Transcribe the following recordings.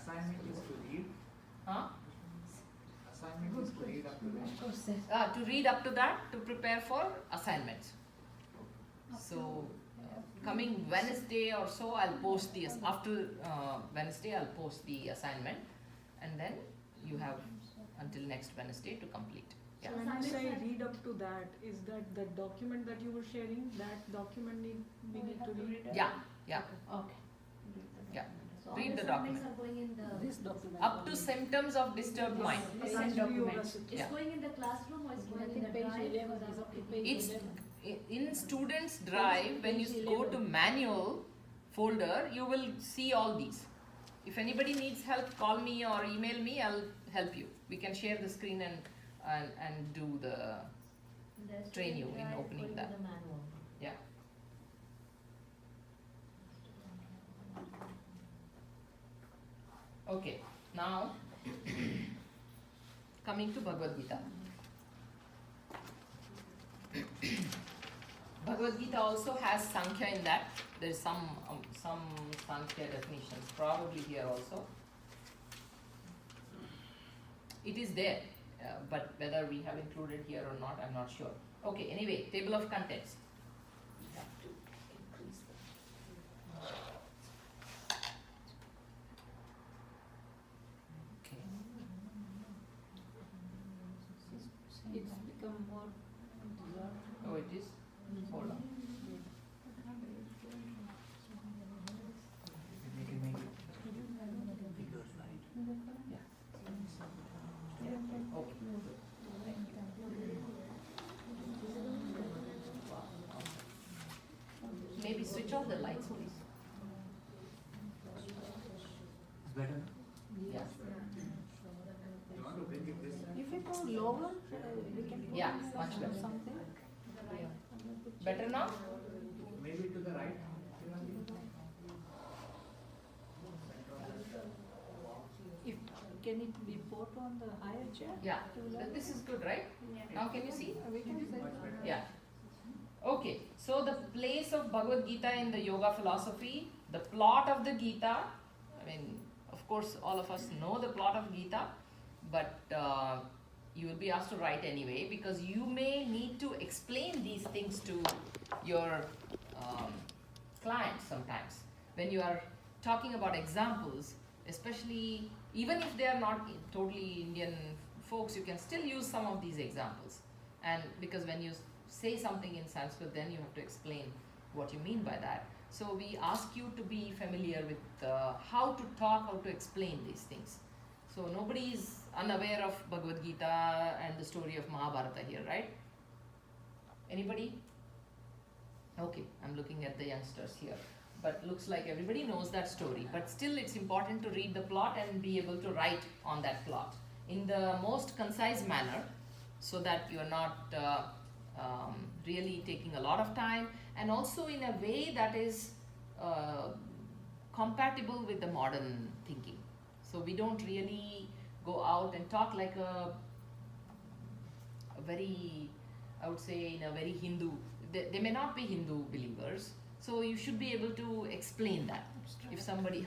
assignment is to read. Huh? Assignment is to read up to that. To read up to that, to prepare for assignments. So, coming Wednesday or so, I'll post the, after Wednesday, I'll post the assignment, and then you have until next Wednesday to complete. Yeah. So when you say read up to that, is that the document that you were sharing, that document we need to read? Yeah, yeah. Okay. Yeah. So Read all the assignments document. are going in the This document. Up to symptoms of disturbed mind. This That's is yoga document. sutta. It's Yeah. going in the classroom or it's I going in think the page drive? 11 Because is I up to have page It's 11. in students drive. When you go to manual folder, you will see all these. If anybody needs help, call me or email me, I'll help you. We can share the screen and do the the train you student in drive opening going that. to the manual. Yeah. Okay, now coming to Bhagavad Gita. Bhagavad Gita also has Sankhya in that. There is some Sankhya definitions probably here also. It is there, but whether we have included here or not, I'm not sure. Okay, anyway, table of contents. We have to increase the. Okay. It's become more dissolved. Oh, it is? Hold on. We can make it bigger, right? Yeah. Okay. Maybe switch off the lights, please. It's better. Yeah. You want to bring it this side? If it was lower, we can put Yeah, in much better. something. Better now? Maybe to the right. If can it be put on the higher chair? Yeah. This is good, right? Now can you see? We can say Yeah. Okay. So the place of Bhagavad Gita in the yoga philosophy, the plot of the Gita. I mean, of course, all of us know the plot of Gita, but you will be asked to write anyway because you may need to explain these things to your clients sometimes when you are talking about examples, especially even if they are not totally Indian folks, you can still use some of these examples. And because when you say something in Sanskrit, then you have to explain what you mean by that. So we ask you to be familiar with how to talk, how to explain these things. So nobody is unaware of Bhagavad Gita and the story of Mahabharata here, right? Anybody? Okay, I'm looking at the youngsters here. But looks like everybody knows that story. But still it's important to read the plot and be able to write on that plot in the most concise manner so that you are not really taking a lot of time, and also in a way that is compatible with the modern thinking. So we don't really go out and talk like a very, I would say, in a very Hindu. They may not be Hindu believers, so you should be able to explain that. If somebody,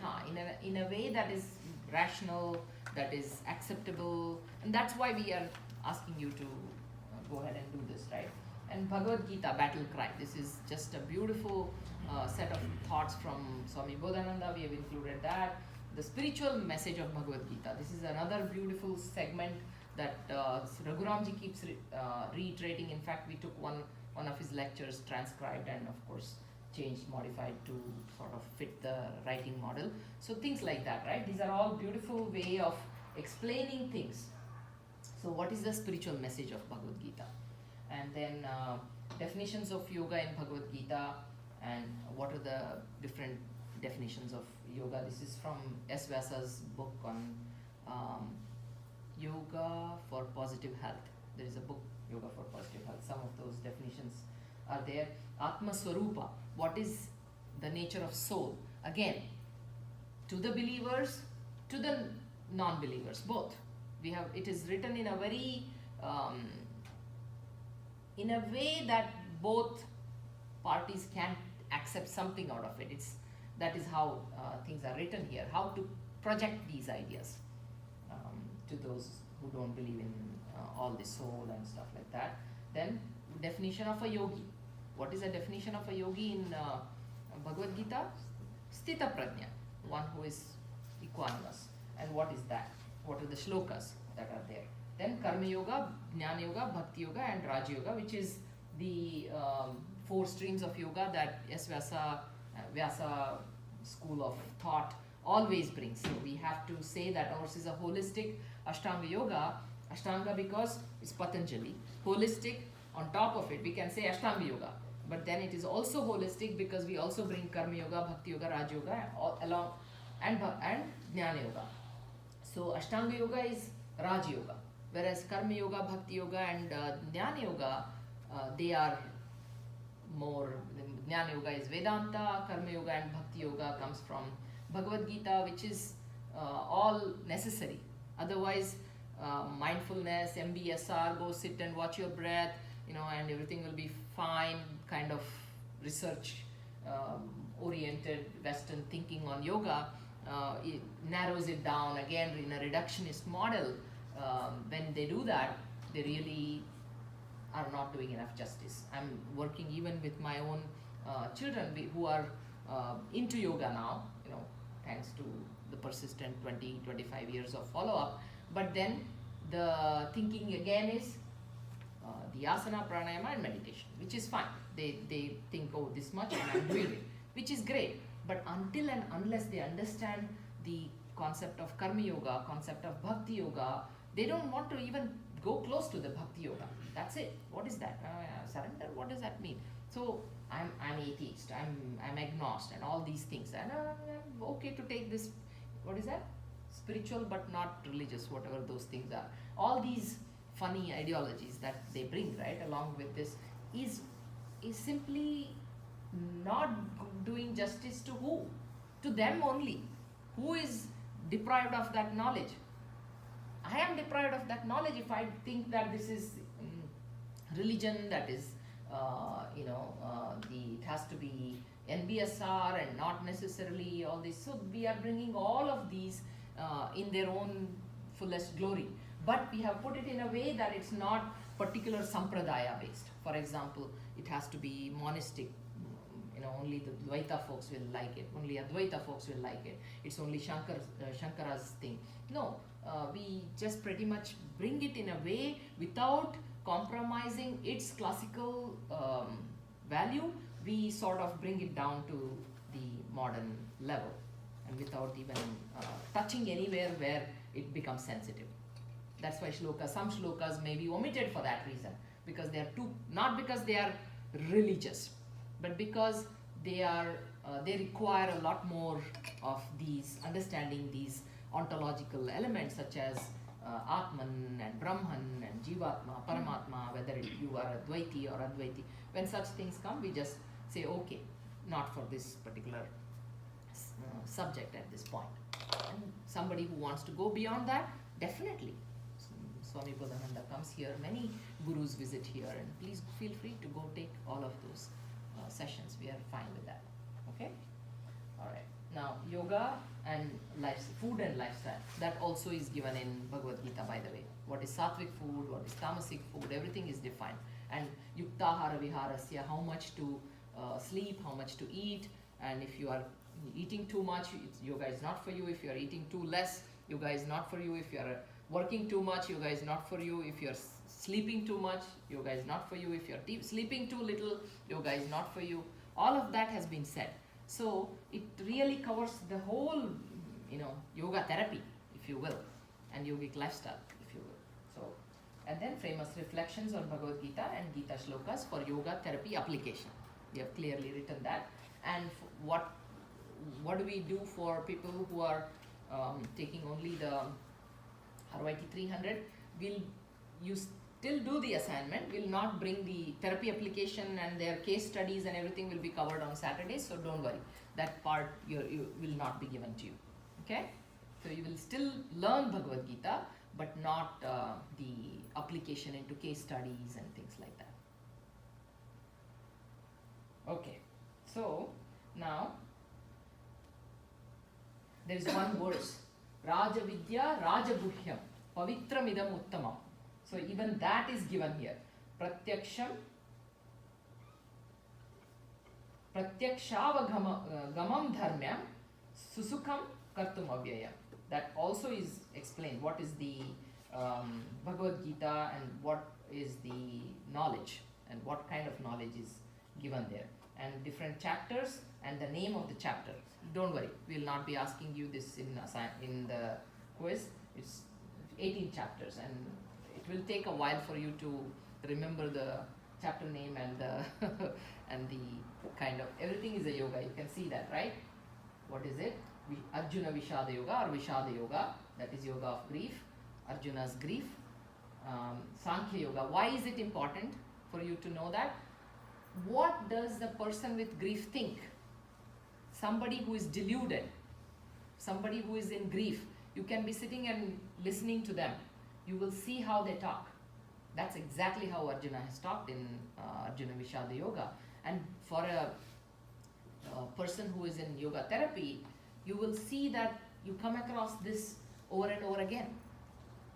in a way that is rational, that is acceptable, and that's why we are asking you to go ahead and do this, right? And Bhagavad Gita, Battle Cry. This is just a beautiful set of thoughts from Swami Bodhananda. We have included that. The spiritual message of Bhagavad Gita. This is another beautiful segment that Raghuramji keeps reiterating. In fact, we took one of his lectures transcribed and of course changed, modified to sort of fit the writing model. So things like that, right? These are all beautiful way of explaining things. So what is the spiritual message of Bhagavad Gita? And then definitions of yoga in Bhagavad Gita, and what are the different definitions of yoga. This is from S. Vyasa's book on yoga for positive health. There is a book, Yoga for Positive Health. Some of those definitions are there. Atma Swarupa, what is the nature of soul? Again, to the believers, to the non-believers, both. We have, it is written in a very, in a way that both parties can accept something out of it. That is how things are written here. How to project these ideas to those who don't believe in all the soul and stuff like that. Then definition of a yogi. What is the definition of a yogi in Bhagavad Gita? Sthita prajna, one who is equanimous. And what is that? What are the shlokas that are there? Then Karma Yoga, Jnana Yoga, Bhakti Yoga and Raj Yoga, which is the 4 streams of yoga that Vyasa school of thought always brings. So we have to say that ours is a holistic Ashtanga Yoga. Ashtanga because it's Patanjali. Holistic, on top of it, we can say Ashtanga Yoga. But then it is also holistic because we also bring Karma Yoga, Bhakti Yoga, Raj Yoga along and Jnana Yoga. So Ashtanga Yoga is Raj Yoga, whereas Karma Yoga, Bhakti Yoga and Jnana Yoga, they are more, Jnana Yoga is Vedanta, Karma Yoga and Bhakti Yoga comes from Bhagavad Gita, which is all necessary. Otherwise, mindfulness, MBSR, go sit and watch your breath, and everything will be fine, kind of research oriented Western thinking on yoga, it narrows it down again in a reductionist model. When they do that, they really are not doing enough justice. I'm working even with my own children who are into yoga now, thanks to the persistent 20-25 years of follow-up. But then the thinking again is the asana, pranayama and meditation, which is fine. They think, oh, this much and I'm doing it, which is great. But until and unless they understand the concept of karma yoga, concept of bhakti yoga, they don't want to even go close to the bhakti yoga. That's it. What is that? Surrender? What does that mean? So I'm atheist, I'm agnosed and all these things. And I'm okay to take this, what is that? Spiritual but not religious, whatever those things are. All these funny ideologies that they bring, right, along with this is simply not doing justice to who? To them only. Who is deprived of that knowledge? I am deprived of that knowledge if I think that this is religion, that is, it has to be NBSR and not necessarily all this. So we are bringing all of these in their own fullest glory. But we have put it in a way that it's not particular sampradaya based. For example, it has to be monastic. Only the Dvaita folks will like it. Only Advaita folks will like it. It's only Shankara's thing. No, we just pretty much bring it in a way without compromising its classical value. We sort of bring it down to the modern level and without even touching anywhere where it becomes sensitive. That's why some shlokas may be omitted for that reason, because they are not because they are religious, but because they require a lot more of these, understanding these ontological elements such as Atman and Brahman and Jivatma, Paramatma, whether you are Advaiti or Advaiti. When such things come, we just say, okay, not for this particular subject at this point. And somebody who wants to go beyond that, definitely. Swami Bodhananda comes here, many gurus visit here, and please feel free to go take all of those sessions. We are fine with that. Okay? Alright. Now, yoga and food and lifestyle. That also is given in Bhagavad Gita, by the way. What is sattvic food, what is tamasic food, everything is defined. And yuktahara viharasya, how much to sleep, how much to eat, and if you are eating too much, yoga is not for you. If you are eating too less, yoga is not for you. If you are working too much, yoga is not for you. If you are sleeping too much, yoga is not for you. If you are sleeping too little, yoga is not for you. All of that has been said. So it really covers the whole, yoga therapy, if you will, and yogic lifestyle, if you will. So, and then famous reflections on Bhagavad Gita and Gita shlokas for yoga therapy application. We have clearly written that. And what do we do for people who are taking only the RYT 300? You still do the assignment, will not bring the therapy application, and their case studies and everything will be covered on Saturdays, so don't worry. That part you will not be given to you. Okay? So you will still learn Bhagavad Gita, but not the application into case studies and things like that. Okay, so now there is one verse Rajavidya, Rajaguhyam, Pavitramidam Uttamam. So even that is given here. Pratyaksham, Pratyakshavagam dharmyam, Susukham Kartum Avyayam. That also is explained. What is the Bhagavad Gita and what is the knowledge and what kind of knowledge is given there. And different chapters and the name of the chapter. Don't worry, we will not be asking you this in the quiz. It's 18 chapters and it will take a while for you to remember the chapter name and the and the kind of everything is a yoga. You can see that, right? What is it? Arjuna Vishada Yoga or Vishada Yoga, that is yoga of grief, Arjuna's grief. Sankhya Yoga. Why is it important for you to know that? What does the person with grief think? Somebody who is deluded, somebody who is in grief, you can be sitting and listening to them. You will see how they talk. That's exactly how Arjuna has talked in Arjuna Vishada Yoga. And for a person who is in yoga therapy, you will see that you come across this over and over again.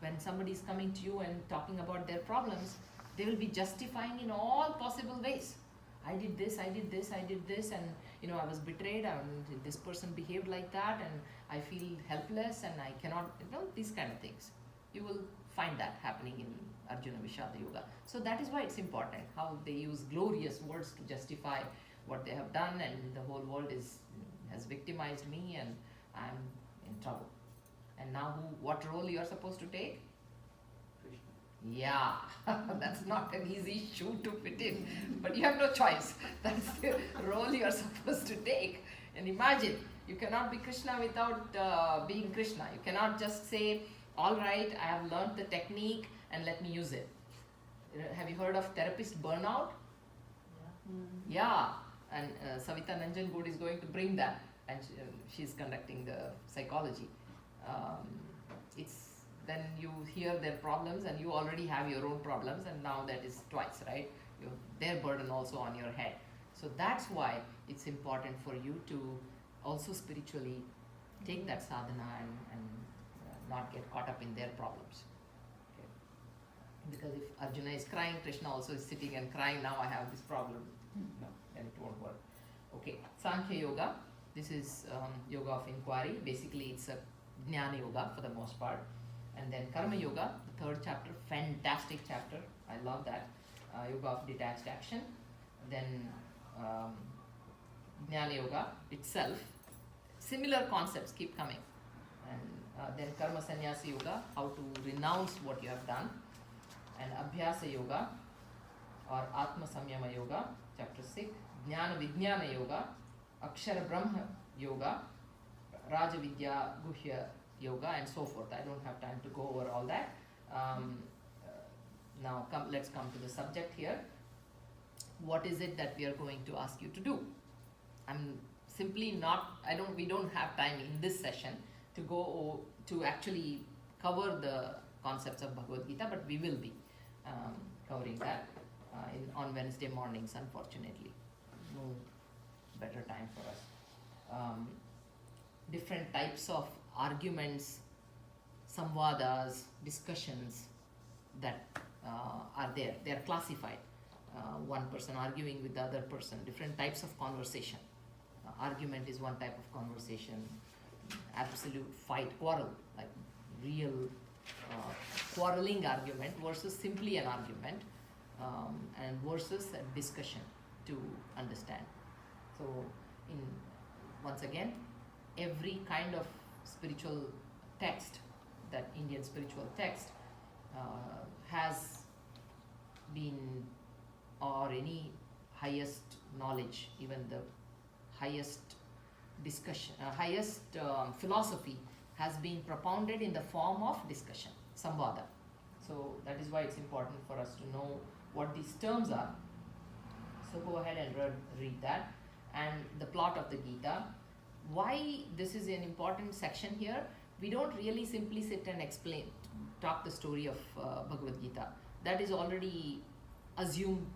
When somebody is coming to you and talking about their problems, they will be justifying in all possible ways. I did this, I did this, I did this, and I was betrayed, and this person behaved like that, and I feel helpless, and I cannot, these kind of things. You will find that happening in Arjuna Vishada Yoga. So that is why it's important, how they use glorious words to justify what they have done, and the whole world has victimized me, and I'm in trouble. And now what role you are supposed to take? Yeah, that's not an easy shoe to fit in, but you have no choice. That's the role you are supposed to take. And imagine, you cannot be Krishna without being Krishna. You cannot just say, all right, I have learned the technique and let me use it. Have you heard of therapist burnout? Yeah, and Savita Nanjangud is going to bring that, and she's conducting the psychology. Then you hear their problems and you already have your own problems, and now that is twice, right? Their burden also on your head. So that's why it's important for you to also spiritually take that sadhana and not get caught up in their problems. Okay. Because if Arjuna is crying, Krishna also is sitting and crying, now I have this problem. No, then it won't work. Okay, Sankhya Yoga. This is yoga of inquiry. Basically, it's a Jnana Yoga for the most part. And then Karma Yoga, the third chapter, fantastic chapter. I love that. Yoga of detached action. Then Jnana Yoga itself. Similar concepts keep coming. And then Karma Sannyasa Yoga, how to renounce what you have done. And Abhyasa Yoga or Atma Samyama Yoga, chapter 6. Jnana Vijnana Yoga, Akshara Brahma Yoga, Rajavidya Guhya Yoga, and so forth. I don't have time to go over all that. Now let's come to the subject here. What is it that we are going to ask you to do? I'm simply not, we don't have time in this session to go to actually cover the concepts of Bhagavad Gita, but we will be covering that on Wednesday mornings, unfortunately. No better time for us. Different types of arguments, samvadas, discussions that are there. They are classified. One person arguing with the other person, different types of conversation. Argument is one type of conversation. Absolute fight, quarrel, like real quarreling argument versus simply an argument, and versus a discussion to understand. So, once again, every kind of spiritual text, that Indian spiritual text has been, or any highest knowledge, even the highest discussion, highest philosophy has been propounded in the form of discussion, samvada. So that is why it's important for us to know what these terms are. So go ahead and read that. And the plot of the Gita. Why this is an important section here? We don't really simply sit and talk the story of Bhagavad Gita. That is already assumed,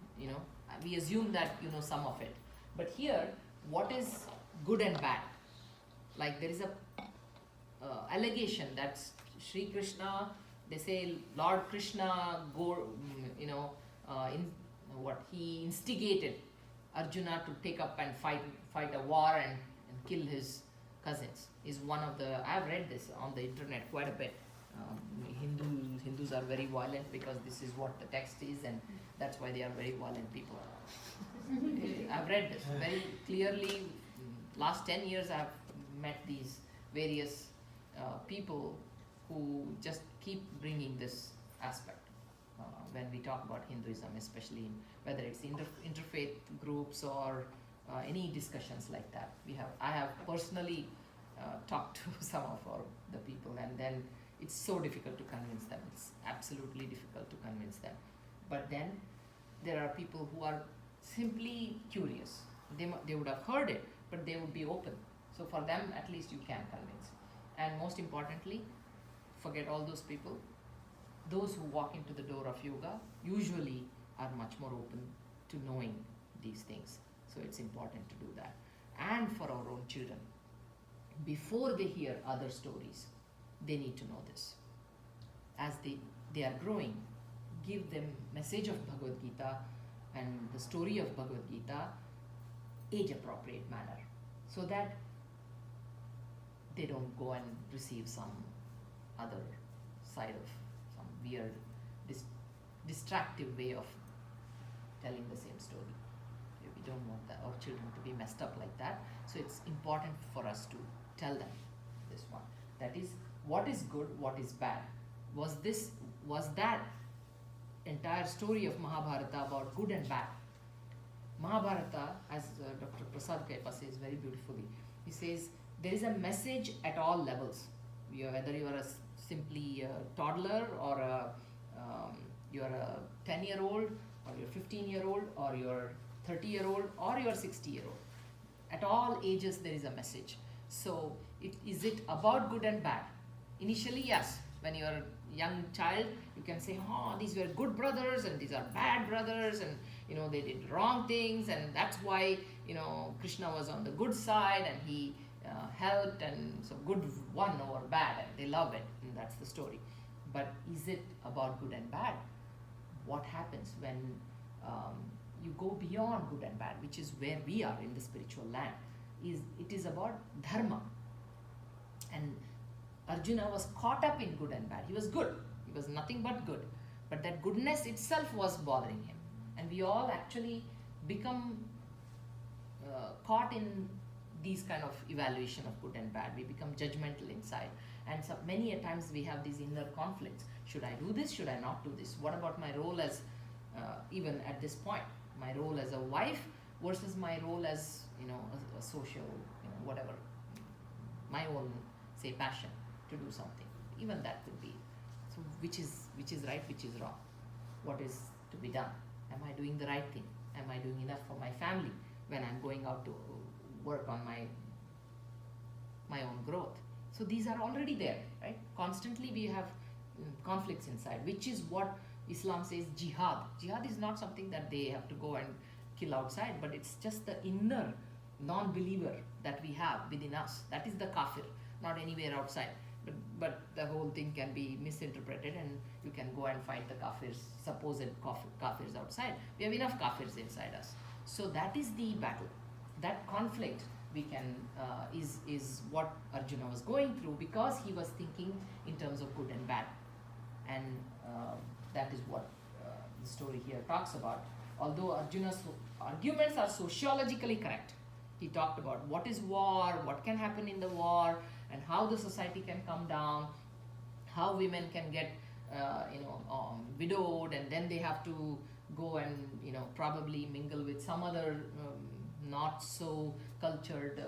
we assume that you know some of it. But here, what is good and bad? Like there is allegation that Sri Krishna, they say Lord Krishna, he instigated Arjuna to take up and fight a war and kill his cousins. Is one of the, I have read this on the internet quite a bit. Hindus are very violent because this is what the text is, and that's why they are very violent people. I've read this very clearly. Last 10 years I have met these various people who just keep bringing this aspect when we talk about Hinduism, especially whether it's interfaith groups or any discussions like that. I have personally talked to some of the people, and then it's so difficult to convince them. It's absolutely difficult to convince them. But then there are people who are simply curious. They would have heard it, but they would be open. So for them, at least you can convince. And most importantly, forget all those people. Those who walk into the door of yoga usually are much more open to knowing these things. So it's important to do that. And for our own children, before they hear other stories, they need to know this. As they are growing, give them message of Bhagavad Gita and the story of Bhagavad Gita age appropriate manner, so that they don't go and receive some other side of some weird distractive way of telling the same story. We don't want our children to be messed up like that. So it's important for us to tell them this one. That is, what is good, what is bad. Was that entire story of Mahabharata about good and bad? Mahabharata, as Dr. Prasad Kaipa says very beautifully, he says there is a message at all levels. Whether you are simply a toddler or you're a 10-year-old or you're 15-year-old or you're 30-year-old or you're 60-year-old. At all ages there is a message. So is it about good and bad? Initially, yes. When you're a young child, you can say, oh, these were good brothers and these are bad brothers, and they did wrong things, and that's why Krishna was on the good side and he helped, and so good won over bad, and they love it, and that's the story. But is it about good and bad? What happens when you go beyond good and bad, which is where we are in the spiritual land? It is about dharma. And Arjuna was caught up in good and bad. He was good. He was nothing but good. But that goodness itself was bothering him. And we all actually become caught in these kind of evaluation of good and bad. We become judgmental inside. And so many a times we have these inner conflicts. Should I do this? Should I not do this? What about my role as, even at this point, my role as a wife versus my role as, a social, whatever, my own, say, passion to do something. Even that could be. So which is right, which is wrong? What is to be done? Am I doing the right thing? Am I doing enough for my family when I'm going out to work on my own growth? So these are already there, right? Constantly we have conflicts inside, which is what Islam says jihad. Jihad is not something that they have to go and kill outside, but it's just the inner non-believer that we have within us. That is the kafir, not anywhere outside. But the whole thing can be misinterpreted, and you can go and fight the kafirs, supposed kafirs outside. We have enough kafirs inside us. So that is the battle. That conflict we can is what Arjuna was going through, because he was thinking in terms of good and bad. And that is what the story here talks about. Although Arjuna's arguments are sociologically correct. He talked about what is war, what can happen in the war, and how the society can come down, how women can get widowed, and then they have to go and probably mingle with some other not so cultured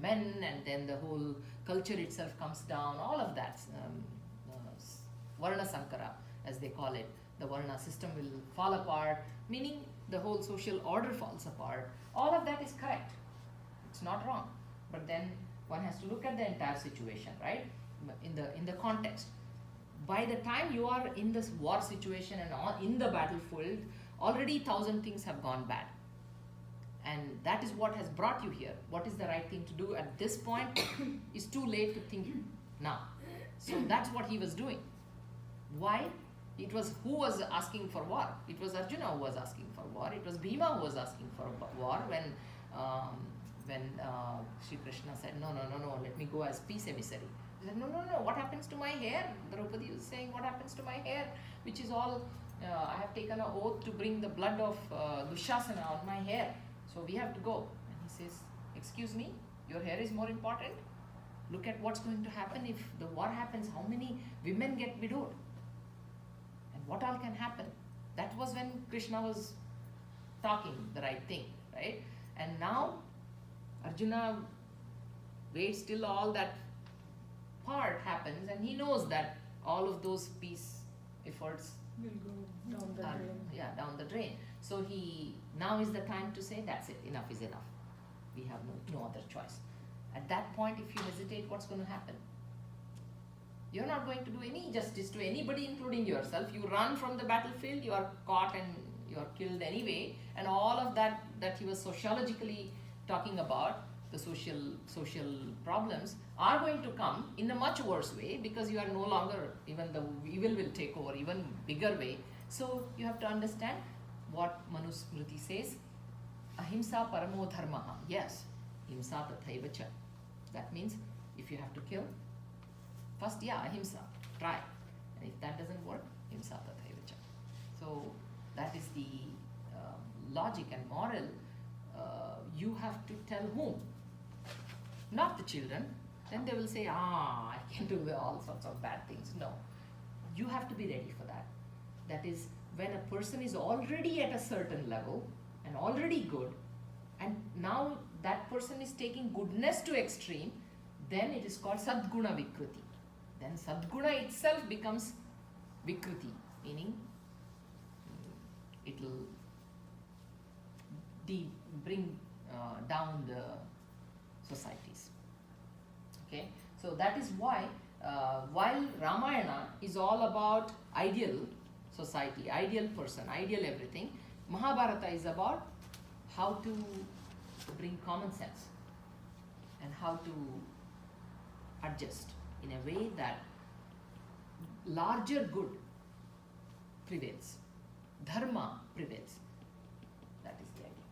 men, and then the whole culture itself comes down. All of that, Varna Sankara, as they call it, the Varna system will fall apart, meaning the whole social order falls apart. All of that is correct. It's not wrong. But then one has to look at the entire situation, right? In the context. By the time you are in this war situation and in the battlefield, already 1,000 things have gone bad. And that is what has brought you here. What is the right thing to do at this point is too late to think now. So that's what he was doing. Why? It was who was asking for war? It was Arjuna who was asking for war. It was Bhima who was asking for war when Sri Krishna said, no, let me go as peace emissary. He said, no, what happens to my hair? Draupadi was saying, what happens to my hair? Which is all, I have taken an oath to bring the blood of Dushasana on my hair. So we have to go. And he says, excuse me, your hair is more important? Look at what's going to happen if the war happens. How many women get widowed? And what all can happen? That was when Krishna was talking the right thing, right? And now Arjuna waits till all that part happens, and he knows that all of those peace efforts Will go down the are, drain. down the drain. So now is the time to say, that's it, enough is enough. We have no other choice. At that point, if you hesitate, what's going to happen? You're not going to do any justice to anybody, including yourself. You run from the battlefield, you are caught and you are killed anyway, and all of that he was sociologically talking about, the social problems, are going to come in a much worse way, because you are no longer, even the evil will take over, even bigger way. So you have to understand what Manusmriti says, ahimsa paramo dharmaha. Yes, himsa tathaiva cha. That means if you have to kill, first, ahimsa, try. And if that doesn't work, himsa tathaiva cha. So that is the logic and moral. You have to tell whom? Not the children. Then they will say, I can do all sorts of bad things. No. You have to be ready for that. That is, when a person is already at a certain level and already good, and now that person is taking goodness to extreme, then it is called Sadguna Vikriti. Then Sadguna itself becomes Vikriti, meaning it will bring down the societies. Okay, so that is why while Ramayana is all about ideal society, ideal person, ideal everything, Mahabharata is about how to bring common sense and how to adjust in a way that larger good prevails, dharma prevails. That is the idea.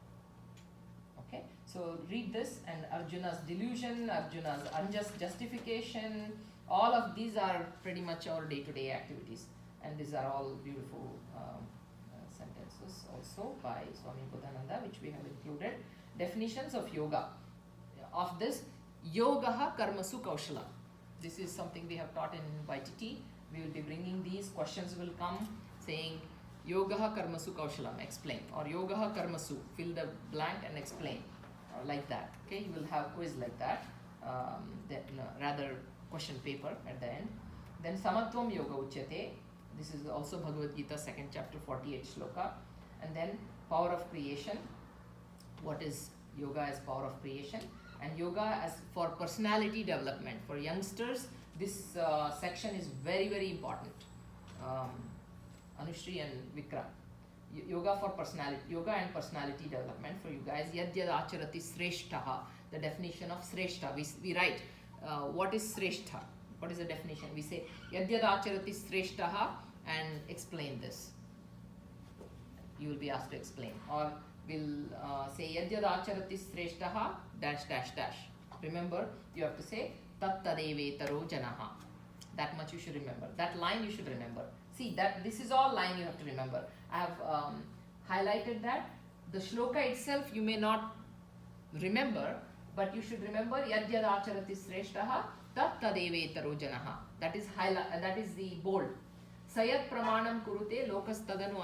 Okay, so read this, and Arjuna's delusion, Arjuna's unjust justification, all of these are pretty much our day-to-day activities, and these are all beautiful sentences also by Swami Buddhananda, which we have included. Definitions of yoga. Of this, yogaha karmasu kaushala. This is something we have taught in YTT. We will be bringing these, questions will come saying yogaha karmasu kaushalam, explain, or yogaha karmasu, fill the blank and explain, or like that. Okay, you will have quiz like that, rather question paper at the end. Then samatvam yoga uchyate. This is also Bhagavad Gita 2nd chapter 48 shloka. And then power of creation. What is yoga as power of creation? And yoga as for personality development. For youngsters, this section is very, very important. Anushri and Vikram. Yoga for personality, yoga and personality development for you guys. Yad yad acharati sreshtaha. The definition of sreshta. We write, what is sreshta? What is the definition? We say yad yad acharati sreshtaha and explain this. You will be asked to explain. Or we'll say yad yad acharati sreshtaha dash dash dash. Remember, you have to say tat tadevetaro janaha. That much you should remember. That line you should remember. See, that this is all line you have to remember. I have highlighted that. The shloka itself you may not remember, but you should remember yad yad acharati sreshtaha tat tadevetaro janaha. That is the bold. Sayat pramanam kurute lokas tadanu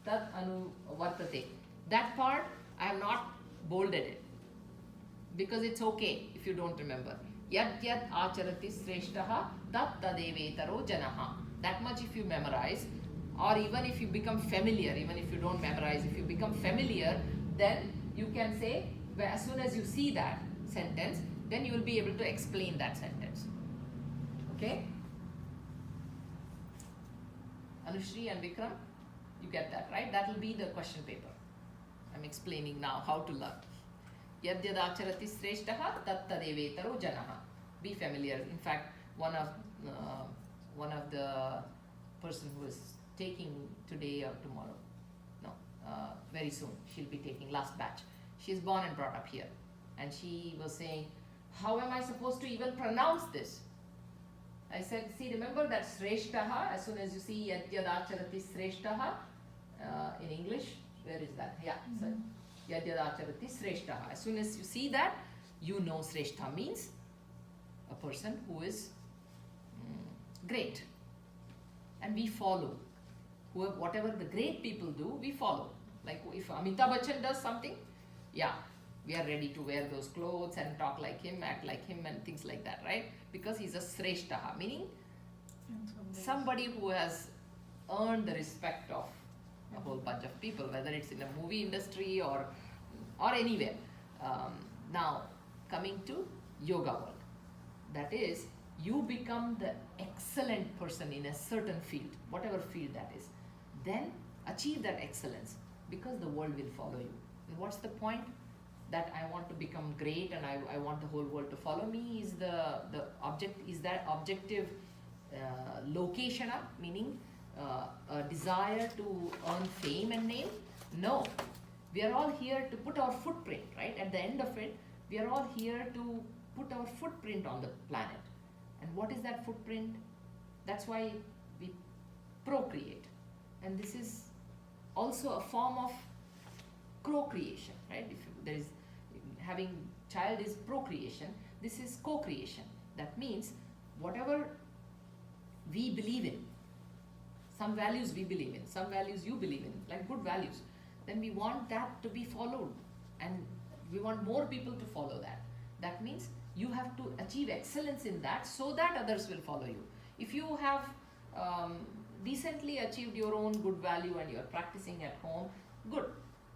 tad anu vartate. That part I have not bolded it, because it's okay if you don't remember. Yad yad acharati sreshtaha tat tadevetaro janaha. That much if you memorize, or even if you become familiar, even if you don't memorize, if you become familiar, then you can say, as soon as you see that sentence, then you will be able to explain that sentence. Okay? Anushri and Vikram, you get that, right? That will be the question paper. I'm explaining now how to learn. Yad yad acharati sreshtaha tat tadevetaro janaha. Be familiar. In fact, one of the person who is taking today or tomorrow. No, very soon she'll be taking last batch. She's born and brought up here, and she was saying, how am I supposed to even pronounce this? I said, see, remember that Sreshtaha, as soon as you see Yadyadacharati Sreshtaha in English, where is that? Yeah, so Yadyadacharati Sreshtaha. As soon as you see that, you know Sreshtha means a person who is great. And we follow. Whatever the great people do, we follow. Like if Amitabh Bachchan does something, yeah, we are ready to wear those clothes and talk like him, act like him and things like that, right? Because he's a Sreshtaha, meaning somebody who has earned the respect of a whole bunch of people, whether it's in a movie industry or anywhere. Now, coming to yoga world, that is, you become the excellent person in a certain field, whatever field that is, then achieve that excellence, because the world will follow you. And what's the point? That I want to become great and I want the whole world to follow me is the object, is that objective location, meaning a desire to earn fame and name? No. We are all here to put our footprint, right? At the end of it, we are all here to put our footprint on the planet. And what is that footprint? That's why we procreate. And this is also a form of co-creation, right? If there is, having child is procreation, this is co-creation. That means whatever we believe in, some values we believe in, some values you believe in, like good values, then we want that to be followed, and we want more people to follow that. That means you have to achieve excellence in that so that others will follow you. If you have decently achieved your own good value and you are practicing at home, good,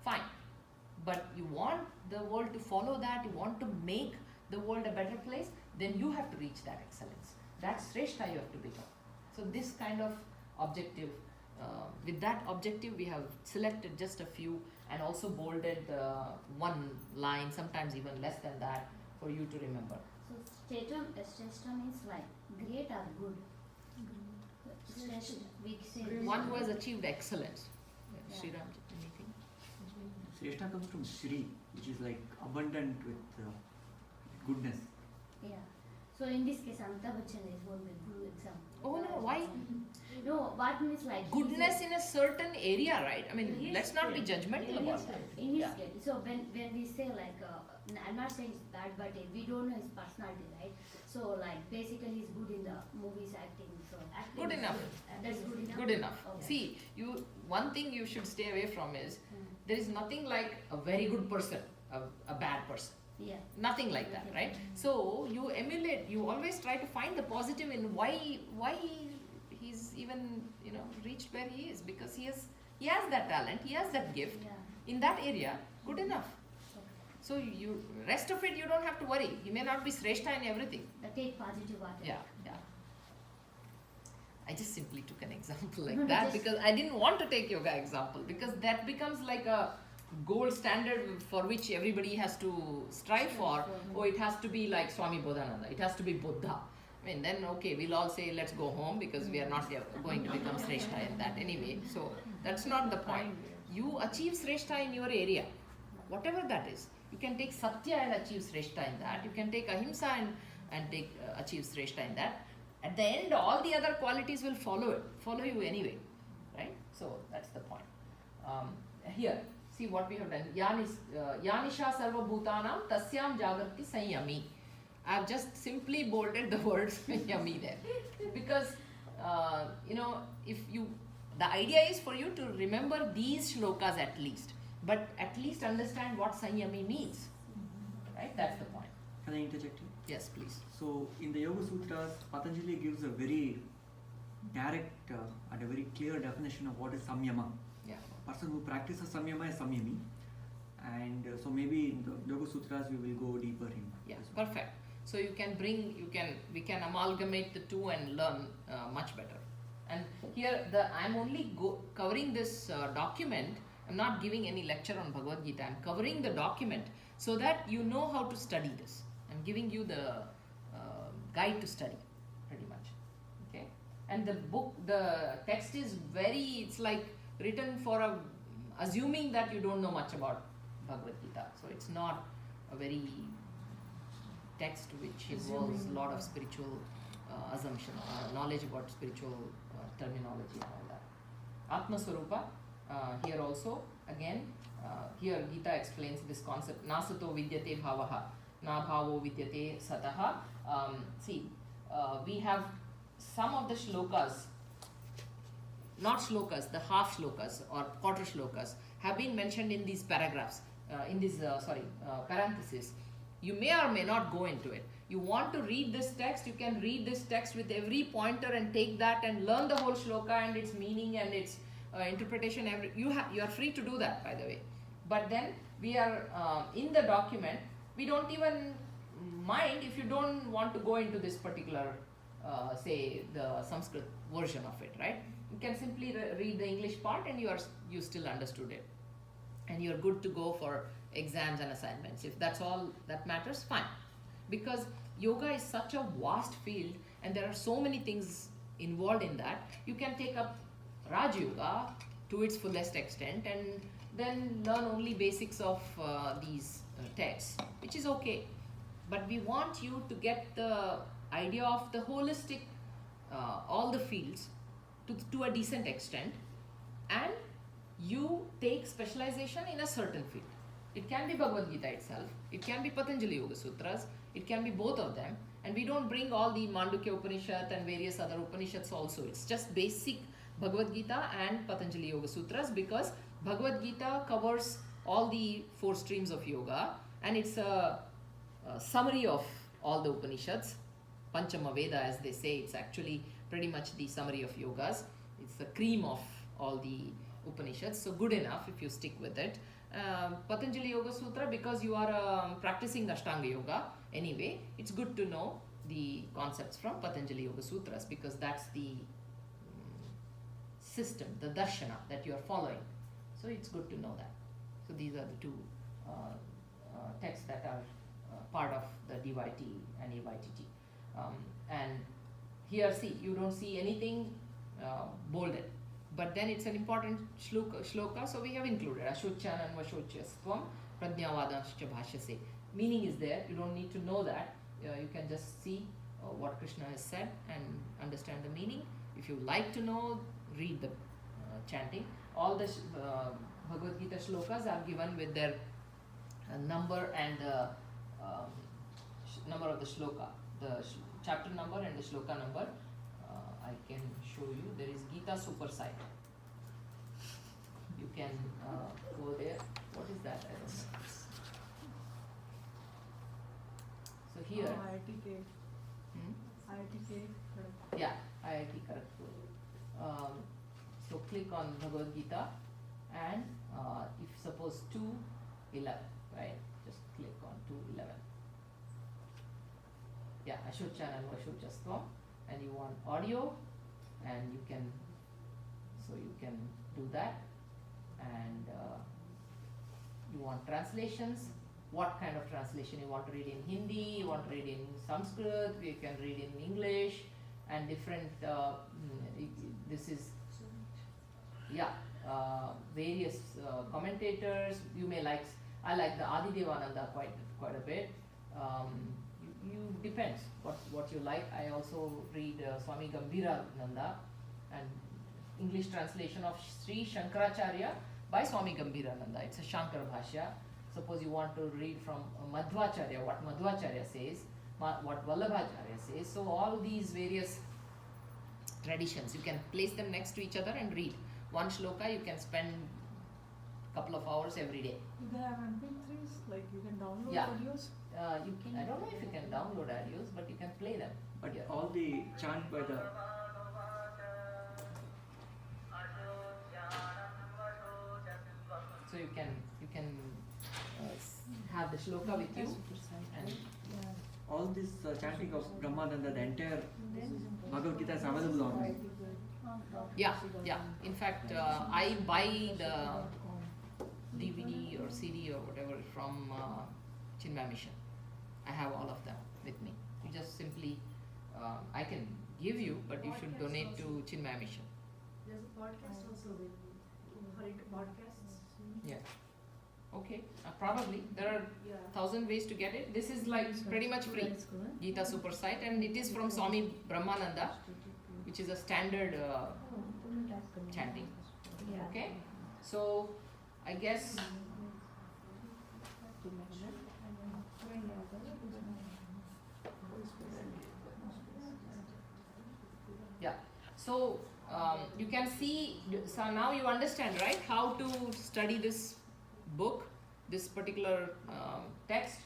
fine. But you want the world to follow that, you want to make the world a better place, then you have to reach that excellence. That's Sreshta you have to become. So this kind of objective, with that objective we have selected just a few and also bolded one line, sometimes even less than that, for you to remember. So Shrestha means like great or good. Shrestha, we say One who has achieved excellence. Yeah. Sriram, anything? Sreshta comes from Shri, which is like abundant with goodness. Yeah. So in this case, Amitabh Bachchan is one with blue example. Oh no, why? No, what means like Goodness in a certain area, right? I mean, Yes, let's not be yes. judgmental in about his that. in his Yeah. case. So when we say like, I'm not saying it's bad, but we don't know his personality, right? So like basically he's good in the movies, acting. So acting Good is enough. That's good enough. Good enough. Okay. See, one thing you should stay away from is, Mm. there is nothing like a very good person, a bad person. Yeah. Nothing like that, right? So you emulate, you always try to find the positive in why he's even, reached where he is, because he has that talent, he has that gift Yeah. in that area. Good enough. Okay. So you rest of it you don't have to worry. He may not be Sreshta in everything. Take positive whatever. Yeah. I just simply took an example like that because I didn't want to take yoga example, because that becomes like a gold standard for which everybody has to strive for. Oh, it has to be like Swami Bodhananda, it has to be Buddha. I mean, then okay, we'll all say let's go home because we are not going to become Sreshta in that anyway. So that's not the point. You achieve Sreshta in your area, whatever that is. You can take Satya and achieve Sreshta in that. You can take Ahimsa and achieve Sreshta in that. At the end, all the other qualities will follow you anyway, right? So that's the point. Here, see what we have done. Yanisha sarva bhutanam tasyam jagrati sanyami. I have just simply bolded the word sanyami there, because the idea is for you to remember these shlokas at least, but at least understand what sanyami means, right? That's the point. Can I interject here? Yes, please. So in the Yoga Sutras, Patanjali gives a very direct and a very clear definition of what is samyama. Yeah. A person who practices samyama is samyami, and so maybe in the Yoga Sutras we will go deeper in. Yeah, perfect. So we can amalgamate the two and learn much better. And here I'm only covering this document. I'm not giving any lecture on Bhagavad Gita. I'm covering the document so that you know how to study this. I'm giving you the guide to study, pretty much. Okay. And the text is it's like written for assuming that you don't know much about Bhagavad Gita. So it's not a very text which involves a lot of spiritual assumption, knowledge about spiritual terminology and all that. Atma Swarupa, here also, again, here Gita explains this concept, Nasato vidyate bhavaha, na bhavo vidyate sataha. We have some of the shlokas, not shlokas, the half shlokas or quarter shlokas have been mentioned in these paragraphs, parentheses. You may or may not go into it. You want to read this text, you can read this text with every pointer and take that and learn the whole shloka and its meaning and its interpretation. You are free to do that, by the way. But then we are in the document, we don't even mind if you don't want to go into this particular, say, the Sanskrit version of it, right? You can simply read the English part and you still understood it. And you're good to go for exams and assignments. If that's all that matters, fine. Because yoga is such a vast field and there are so many things involved in that. You can take up Raj Yoga to its fullest extent and then learn only basics of these texts, which is okay. But we want you to get the idea of the holistic, all the fields to a decent extent, and you take specialization in a certain field. It can be Bhagavad Gita itself, it can be Patanjali Yoga Sutras, it can be both of them, and we don't bring all the Mandukya Upanishad and various other Upanishads also. It's just basic Bhagavad Gita and Patanjali Yoga Sutras, because Bhagavad Gita covers all the 4 streams of yoga and it's a summary of all the Upanishads. Panchama Veda, as they say, it's actually pretty much the summary of yogas. It's the cream of all the Upanishads, so good enough if you stick with it. Patanjali Yoga Sutra, because you are practicing Ashtanga Yoga anyway, it's good to know the concepts from Patanjali Yoga Sutras, because that's the system, the darshana that you are following. So it's good to know that. So these are the 2 texts that are part of the DYT and AYTT. And here, see, you don't see anything bolded. But then it's an important shloka, so we have included Ashuchanam Vashochastvam Prajnavadanscha Bhashyase. Meaning is there, you don't need to know that. You can just see what Krishna has said and understand the meaning. If you like to know, read the chanting. All the Bhagavad Gita shlokas are given with their number and the number of the shloka, the chapter number and the shloka number. I can show you. There is Gita Super site. You can go there. What is that? I don't know. So here. IITK. IITK. Yeah, IIT Kharagpur. So click on Bhagavad Gita and if suppose 2:11, right? Just click on 2:11. Yeah, Ashuchanam Vashochastvam, and you want audio, and you can do that, and you want translations. What kind of translation you want to read in Hindi? You want to read in Sanskrit? You can read in English, and different. This is various commentators. You may like. I like the Adidevananda quite a bit. You depends what you like. I also read Swami Gambhirananda and English translation of Sri Shankaracharya by Swami Gambhirananda. It's a Shankar Bhashya. Suppose you want to read from Madhvacharya, what Madhvacharya says, what Vallabhacharya says. So all these various traditions, you can place them next to each other and read. One shloka you can spend a couple of hours every day. Do they have MP3s? Like you can download Yeah. audios? You can. I don't know if you can download audios, but you can play them. But Yeah. all the chant by the So you can have the shloka with you, and all this chanting of Brahmananda, the entire Bhagavad Gita is available online. yeah. In fact, I buy the DVD or CD or whatever from Chinmay Mission. I have all of them with me. You just simply, I can give you, but you should donate to Chinmaya Mission. There's a podcast also for it podcasts. Yeah. Okay. Probably there are Yeah. 1,000 ways to get it. This is like pretty much free. Gita Super site, and it is from Swami Brahmananda, which is a standard chanting. Okay. So I guess. Yeah. So you can see. So now you understand, right? How to study this book, this particular text.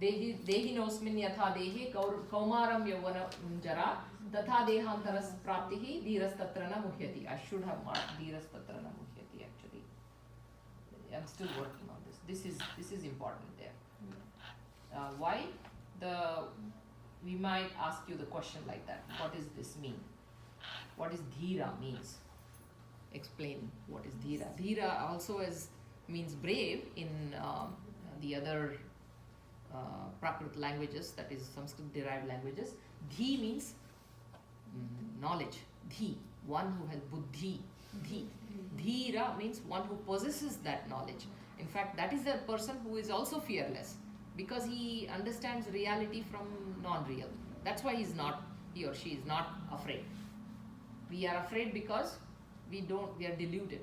Dehinosmin yatha dehi kaumaram yavana jara tatha dehantaras praptihi dhiras tatrana muhyati. I should have marked dhiras tatrana muhyati actually. I'm still working on this. This is important there. Why? We might ask you the question like that. What does this mean? What is dhira means? Explain what is dhira. Dhira also means brave in the other Prakrit languages, that is Sanskrit derived languages. Dhi means knowledge. Dhi, one who has buddhi. Dhi. Dhira means one who possesses that knowledge. In fact, that is the person who is also fearless, because he understands reality from non-real. That's why he or she is not afraid. We are afraid because we are deluded.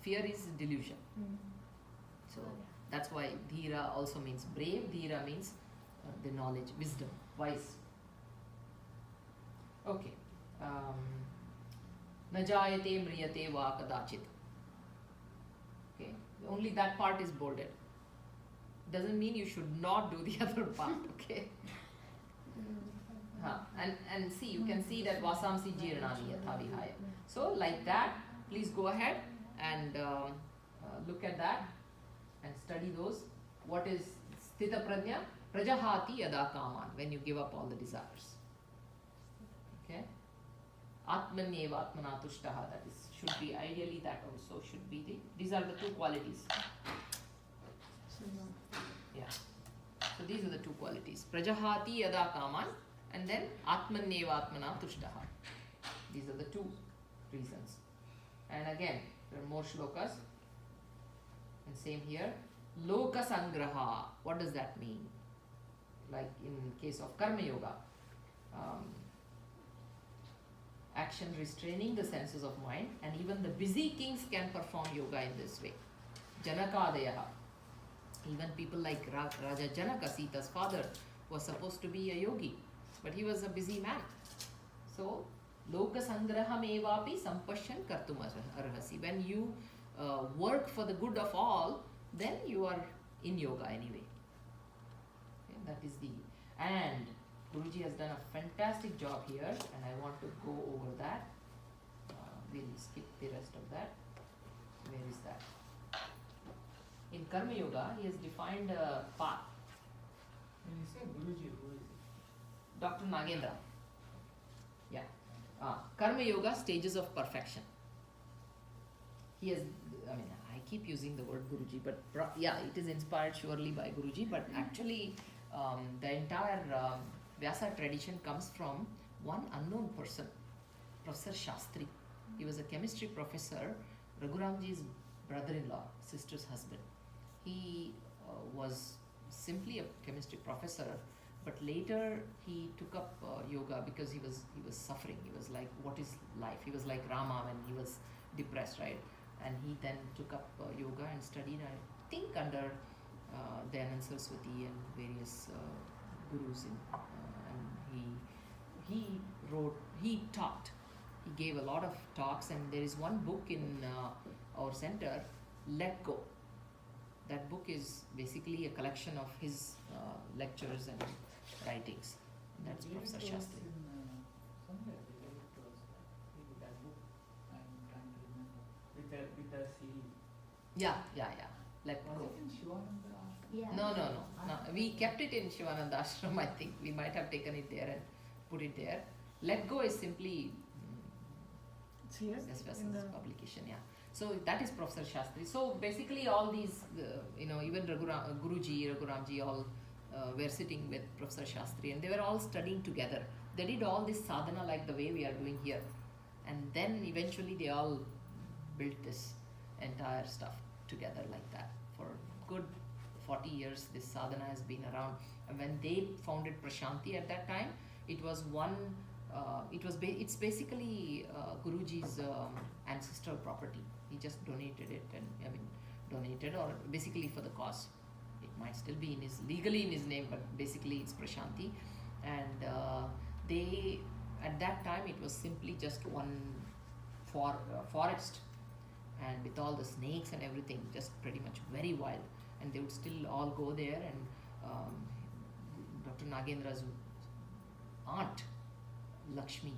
Fear is delusion. So that's why dhira also means brave. Dhira means the knowledge, wisdom, wise. Okay. Najayate mriyate va kadachit. Okay. Only that part is bolded. Doesn't mean you should not do the other part. Okay. And see, you can see that vasamsi jirnani yatha vihaya. So like that, please go ahead and look at that and study those. What is sthita prajna? Prajahati yada kaman, when you give up all the desires. Okay. Atmanyeva atmana tushtaha, that is, should be ideally, that also should be these are the two qualities. Yeah. So these are the two qualities. Prajahati yada kaman, and then Atmanyeva Atmana Tushtaha. These are the two reasons. And again, there are more shlokas. And same here. Loka Sangraha. What does that mean? Like in case of Karma Yoga, action restraining the senses of mind, and even the busy kings can perform yoga in this way. Janakadeyaha. Even people like Raja Janaka, Sita's father, was supposed to be a yogi, but he was a busy man. So, loka sangraham evapi sampashyan kartum arhasi. When you work for the good of all, then you are in yoga anyway. Okay, that is and Guruji has done a fantastic job here, and I want to go over that. We'll skip the rest of that. Where is that? In Karma Yoga, he has defined a path. When you say Guruji, who is it? Dr. Nagendra. Yeah. Karma Yoga, stages of perfection. He has, I keep using the word Guruji, but yeah, it is inspired surely by Guruji, but actually the entire Vyasa tradition comes from one unknown person, Professor Shastri. He was a chemistry professor, Raghuramji's brother-in-law, sister's husband. He was simply a chemistry professor, but later he took up yoga because he was suffering. He was like, what is life? He was like Rama when he was depressed, right? And he then took up yoga and studied, I think, under Dayanand Saraswati and various gurus. And he taught. He gave a lot of talks, and there is one book in our center, Let Go. That book is basically a collection of his lectures and writings. That's Professor Shastri. Somewhere they gave it to us. That book, I'm trying to remember. With the CD. Yeah. Let Was Go. it in Shivananda? Yeah. No. We kept it in Shivananda Ashram, I think. We might have taken it there and put it there. Let Go is simply It's here. this in person's the- publication, yeah. So that is Professor Shastri. So basically all these, even Guruji, Raghuramji, all were sitting with Professor Shastri, and they were all studying together. They did all this sadhana like the way we are doing here, and then eventually they all built this entire stuff together like that. For good 40 years this sadhana has been around. And when they founded Prashanti at that time, it was one it's basically Guruji's ancestral property. He just donated it, and donated or basically for the cause. It might still be legally in his name, but basically it's Prashanti. And they, at that time, it was simply just one forest, and with all the snakes and everything, just pretty much very wild. And they would still all go there, and Dr. Nagendra's aunt, Lakshmi,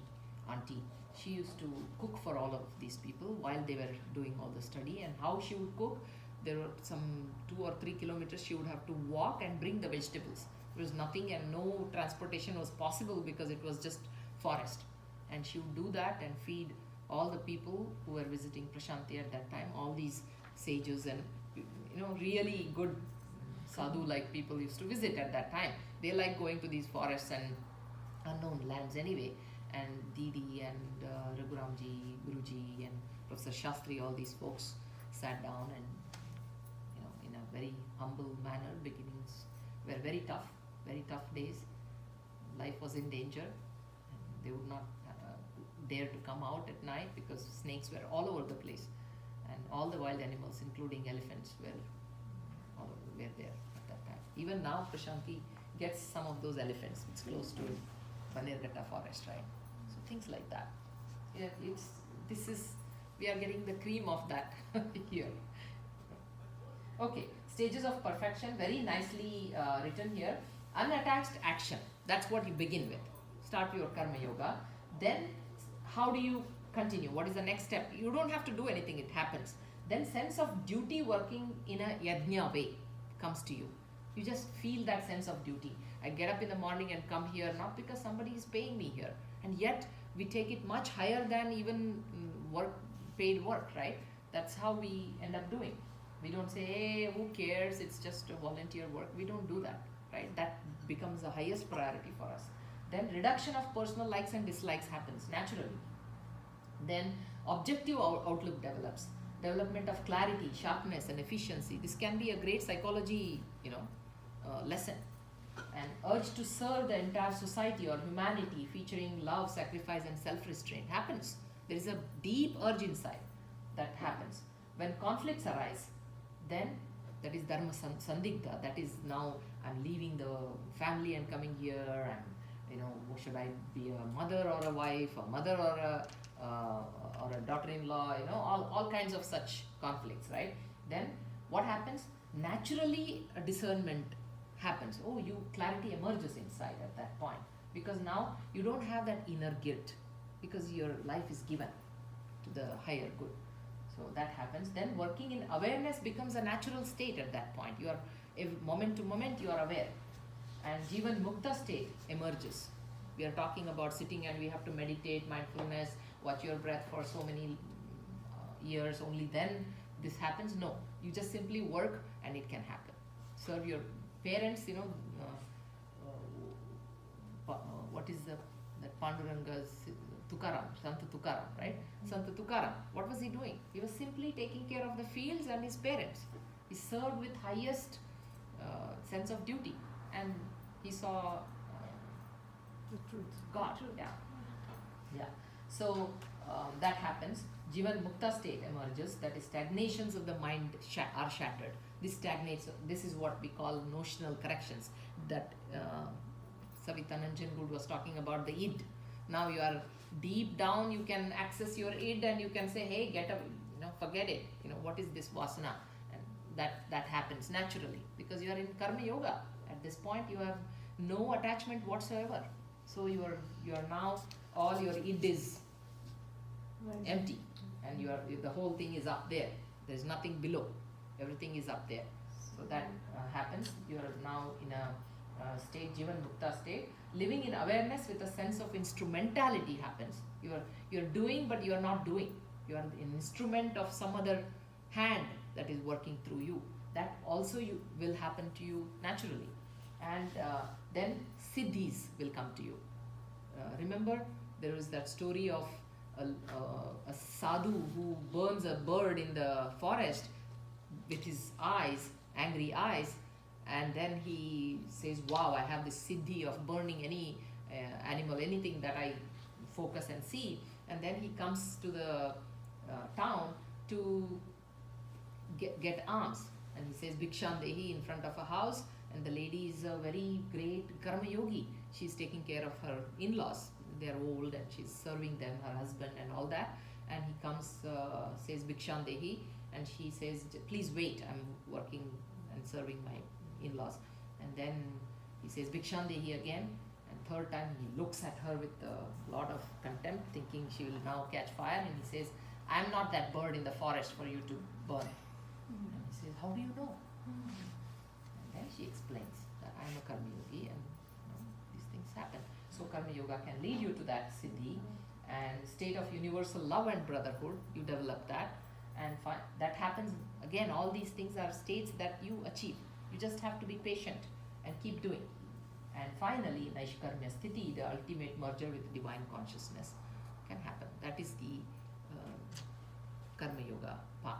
auntie, she used to cook for all of these people while they were doing all the study. And how she would cook, there were some 2 or 3 kilometers she would have to walk and bring the vegetables. There was nothing, and no transportation was possible because it was just forest. And she would do that and feed all the people who were visiting Prashanti at that time, all these sages and really good sadhu like people used to visit at that time. They like going to these forests and unknown lands anyway. And Didi and Raghuramji, Guruji and Professor Shastri, all these folks sat down and in a very humble manner. Beginnings were very tough days. Life was in danger, and they would not dare to come out at night because snakes were all over the place, and all the wild animals, including elephants, were there at that time. Even now, Prashanti gets some of those elephants. It's close to Bannerghatta forest, right? So things like that. Yeah, we are getting the cream of that here. Okay, stages of perfection, very nicely written here. Unattached action, that's what you begin with. Start your karma yoga. Then how do you continue? What is the next step? You don't have to do anything, it happens. Then sense of duty working in a yajna way comes to you. You just feel that sense of duty. I get up in the morning and come here, not because somebody is paying me here. And yet we take it much higher than even paid work, right? That's how we end up doing. We don't say, hey, who cares? It's just a volunteer work. We don't do that, right? That becomes the highest priority for us. Then reduction of personal likes and dislikes happens naturally. Then objective outlook develops. Development of clarity, sharpness and efficiency. This can be a great psychology, lesson. And urge to serve the entire society or humanity, featuring love, sacrifice and self-restraint happens. There is a deep urge inside that happens. When conflicts arise, then that is dharma sandigdha. That is, now I'm leaving the family and coming here, and should I be a mother or a wife, a mother or a daughter-in-law, all kinds of such conflicts, right? Then what happens? Naturally a discernment happens. Clarity emerges inside at that point, because now you don't have that inner guilt, because your life is given to the higher good. So that happens. Then working in awareness becomes a natural state at that point. You are, moment to moment you are aware, and Jivan Mukta state emerges. We are talking about sitting and we have to meditate, mindfulness, watch your breath for so many years, only then this happens. No, you just simply work and it can happen. Serve your parents, what is that Panduranga's Tukaram, Sant Tukaram, right? Sant Tukaram, what was he doing? He was simply taking care of the fields and his parents. He served with highest sense of duty, and he saw The truth. God. Yeah. So that happens. Jivan Mukta state emerges, that is stagnations of the mind are shattered. This stagnates. This is what we call notional corrections, that Savita Nanjangud was talking about, the id. Now you are deep down, you can access your id and you can say, hey, get up, forget it. What is this vasana? And that happens naturally, because you are in karma yoga. At this point you have no attachment whatsoever. So you are now, all your id is empty, and the whole thing is up there. There is nothing below. Everything is up there. So that happens. You are now in a state, Jivan Mukta state. Living in awareness with a sense of instrumentality happens. You are doing, but you are not doing. You are an instrument of some other hand that is working through you. That also will happen to you naturally. and then siddhis will come to you. Remember, there is that story of a sadhu who burns a bird in the forest with his eyes, angry eyes, and then he says, wow, I have this siddhi of burning any animal, anything that I focus and see. And then he comes to the town to get alms, and he says Bhikshan Dehi in front of a house, and the lady is a very great karma yogi. She's taking care of her in-laws. They're old and she's serving them, her husband and all that. And he comes, says Bhikshan Dehi, and she says, please wait, I'm working and serving my in-laws. And then he says Bhikshan Dehi again, and third time he looks at her with a lot of contempt, thinking she will now catch fire, and he says, I'm not that bird in the forest for you to burn. And he says, how do you know? And then she explains that I'm a karma yogi and these things happen. So karma yoga can lead you to that siddhi, and state of universal love and brotherhood, you develop that, and that happens again. All these things are states that you achieve. You just have to be patient and keep doing. And finally, Naishkarmya Sthiti, the ultimate merger with divine consciousness, can happen. That is the Karma Yoga path.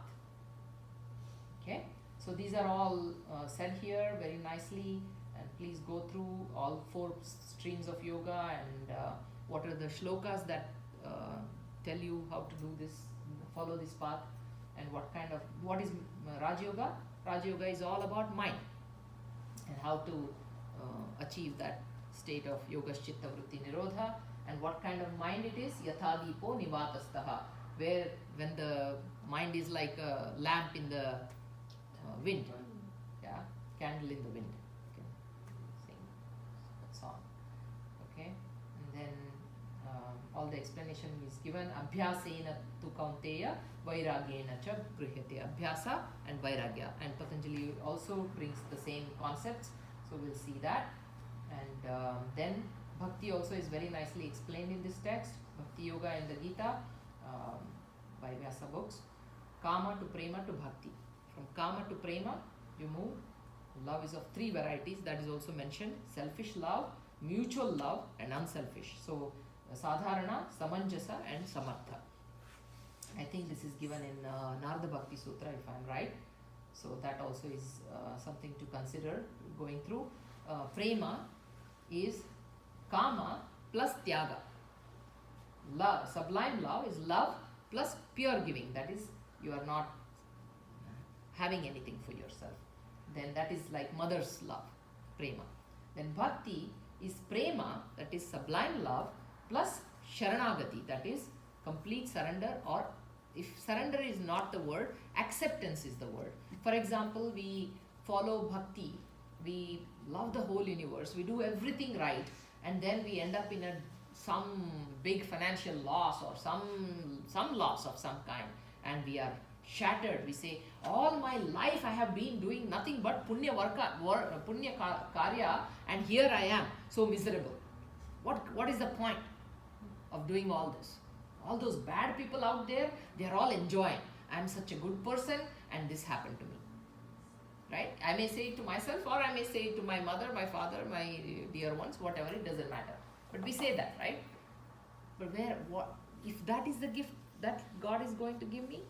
Okay? So these are all said here very nicely, and please go through all 4 streams of yoga and what are the shlokas that tell you how to do this, follow this path, and what is Raj Yoga? Raj Yoga is all about mind and how to achieve that state of yogas chitta vritti nirodha, and what kind of mind it is, yatha dipo nivatastaha, where when the mind is like a lamp in the wind, yeah, candle in the wind. Okay. Sing that song. Okay, and then all the explanation is given. Abhyasena tu kaunteya vairagyena cha grihyate. Abhyasa and vairagya, and Patanjali also brings the same concepts, so we'll see that. And then bhakti also is very nicely explained in this text. Bhakti yoga in the Gita by Vyasa books. Kama to prema to bhakti. From kama to prema you move. Love is of 3 varieties, that is also mentioned: selfish love, mutual love, and unselfish. So sadharana, samanjasa, and samartha. I think this is given in Narada Bhakti Sutra, if I'm right. So that also is something to consider going through. Prema is kama plus tyaga. Love, sublime love, is love plus pure giving. That is, you are not having anything for yourself. Then that is like mother's love, prema. Then bhakti is prema, that is sublime love, plus sharanagati, that is complete surrender, or if surrender is not the word, acceptance is the word. For example, we follow bhakti, we love the whole universe, we do everything right, and then we end up in some big financial loss or some loss of some kind, and we are shattered. We say, all my life I have been doing nothing but punya karya, and here I am so miserable. What is the point of doing all this? All those bad people out there, they are all enjoying. I am such a good person and this happened to me. Right? I may say it to myself, or I may say it to my mother, my father, my dear ones, whatever, it doesn't matter. But we say that, right? But if that is the gift that God is going to give me,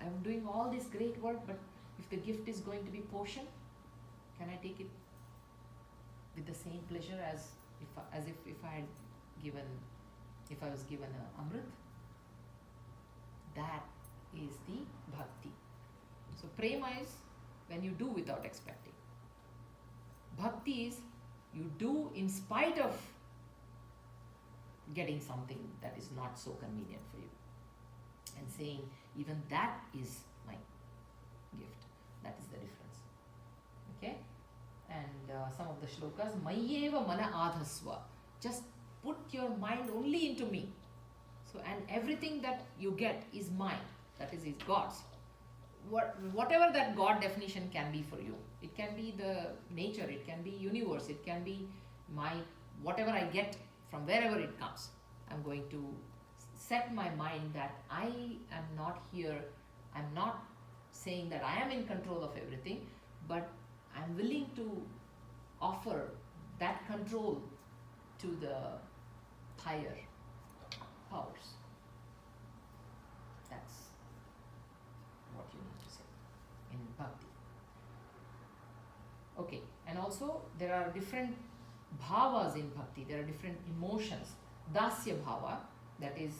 I am doing all this great work, but if the gift is going to be portion, can I take it with the same pleasure as if I was given a amrit? That is the bhakti. So prema is when you do without expecting. Bhakti is you do in spite of getting something that is not so convenient for you, and saying, even that is my gift. That is the difference. Okay? And some of the shlokas, Mayyeva mana adhasva. Just put your mind only into me. So, and everything that you get is mine. That is God's. Whatever that God definition can be for you. It can be the nature, it can be universe, it can be whatever I get from wherever it comes. I'm going to set my mind that I am not here, I'm not saying that I am in control of everything, but I'm willing to offer that control to the higher powers. That's what you need to say in bhakti. Okay, and also there are different bhavas in bhakti, there are different emotions. Dasya bhava, that is,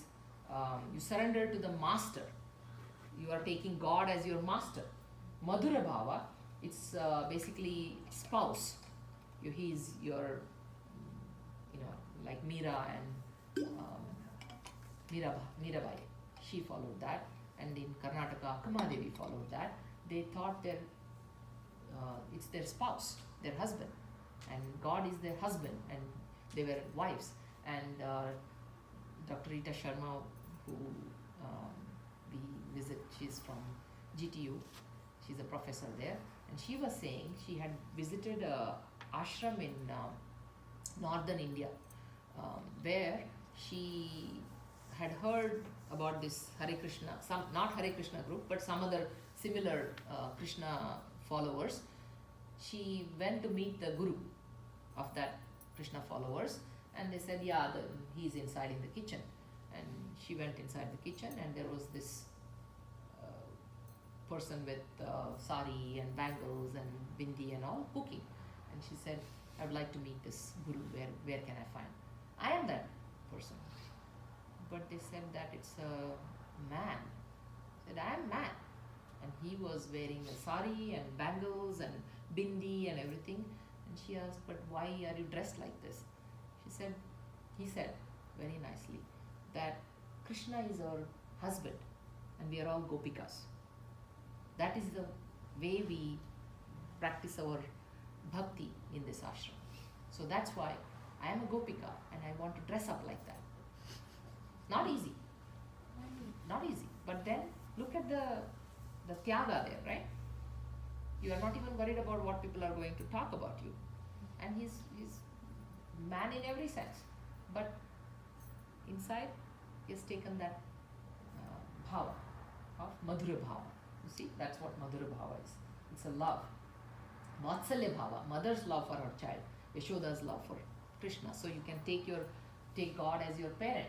you surrender to the master. You are taking God as your master. Madhura bhava, it's basically spouse. He is your, like Meera and Meerabai. She followed that, and in Karnataka, Kamadevi followed that. They thought it's their spouse, their husband, and God is their husband, and they were wives. And Dr. Rita Sharma, who we visit, she's from GTU, she's a professor there, and she was saying she had visited a ashram in northern India, where she had heard about this Hare Krishna, not Hare Krishna group, but some other similar Krishna followers. She went to meet the guru of that Krishna followers, and they said, yeah, he's inside in the kitchen. And she went inside the kitchen, and there was this person with sari and bangles and bindi and all cooking. And she said, I would like to meet this guru. Where can I find? I am that person. But they said that it's a man. I said, I am man. And he was wearing a sari and bangles and bindi and everything. And she asked, but why are you dressed like this? He said very nicely that Krishna is our husband and we are all gopikas. That is the way we practice our bhakti in this ashram. So that's why I am a gopika and I want to dress up like that. Not easy. Not easy. But then look at the tyaga there, right? You are not even worried about what people are going to talk about you. And he's man in every sense. But inside, he has taken that bhava of Madhura bhava. You see, that's what Madhura bhava is. It's a love. Vatsalya bhava, mother's love for her child. Yashoda's love for Krishna. So you can take God as your parent.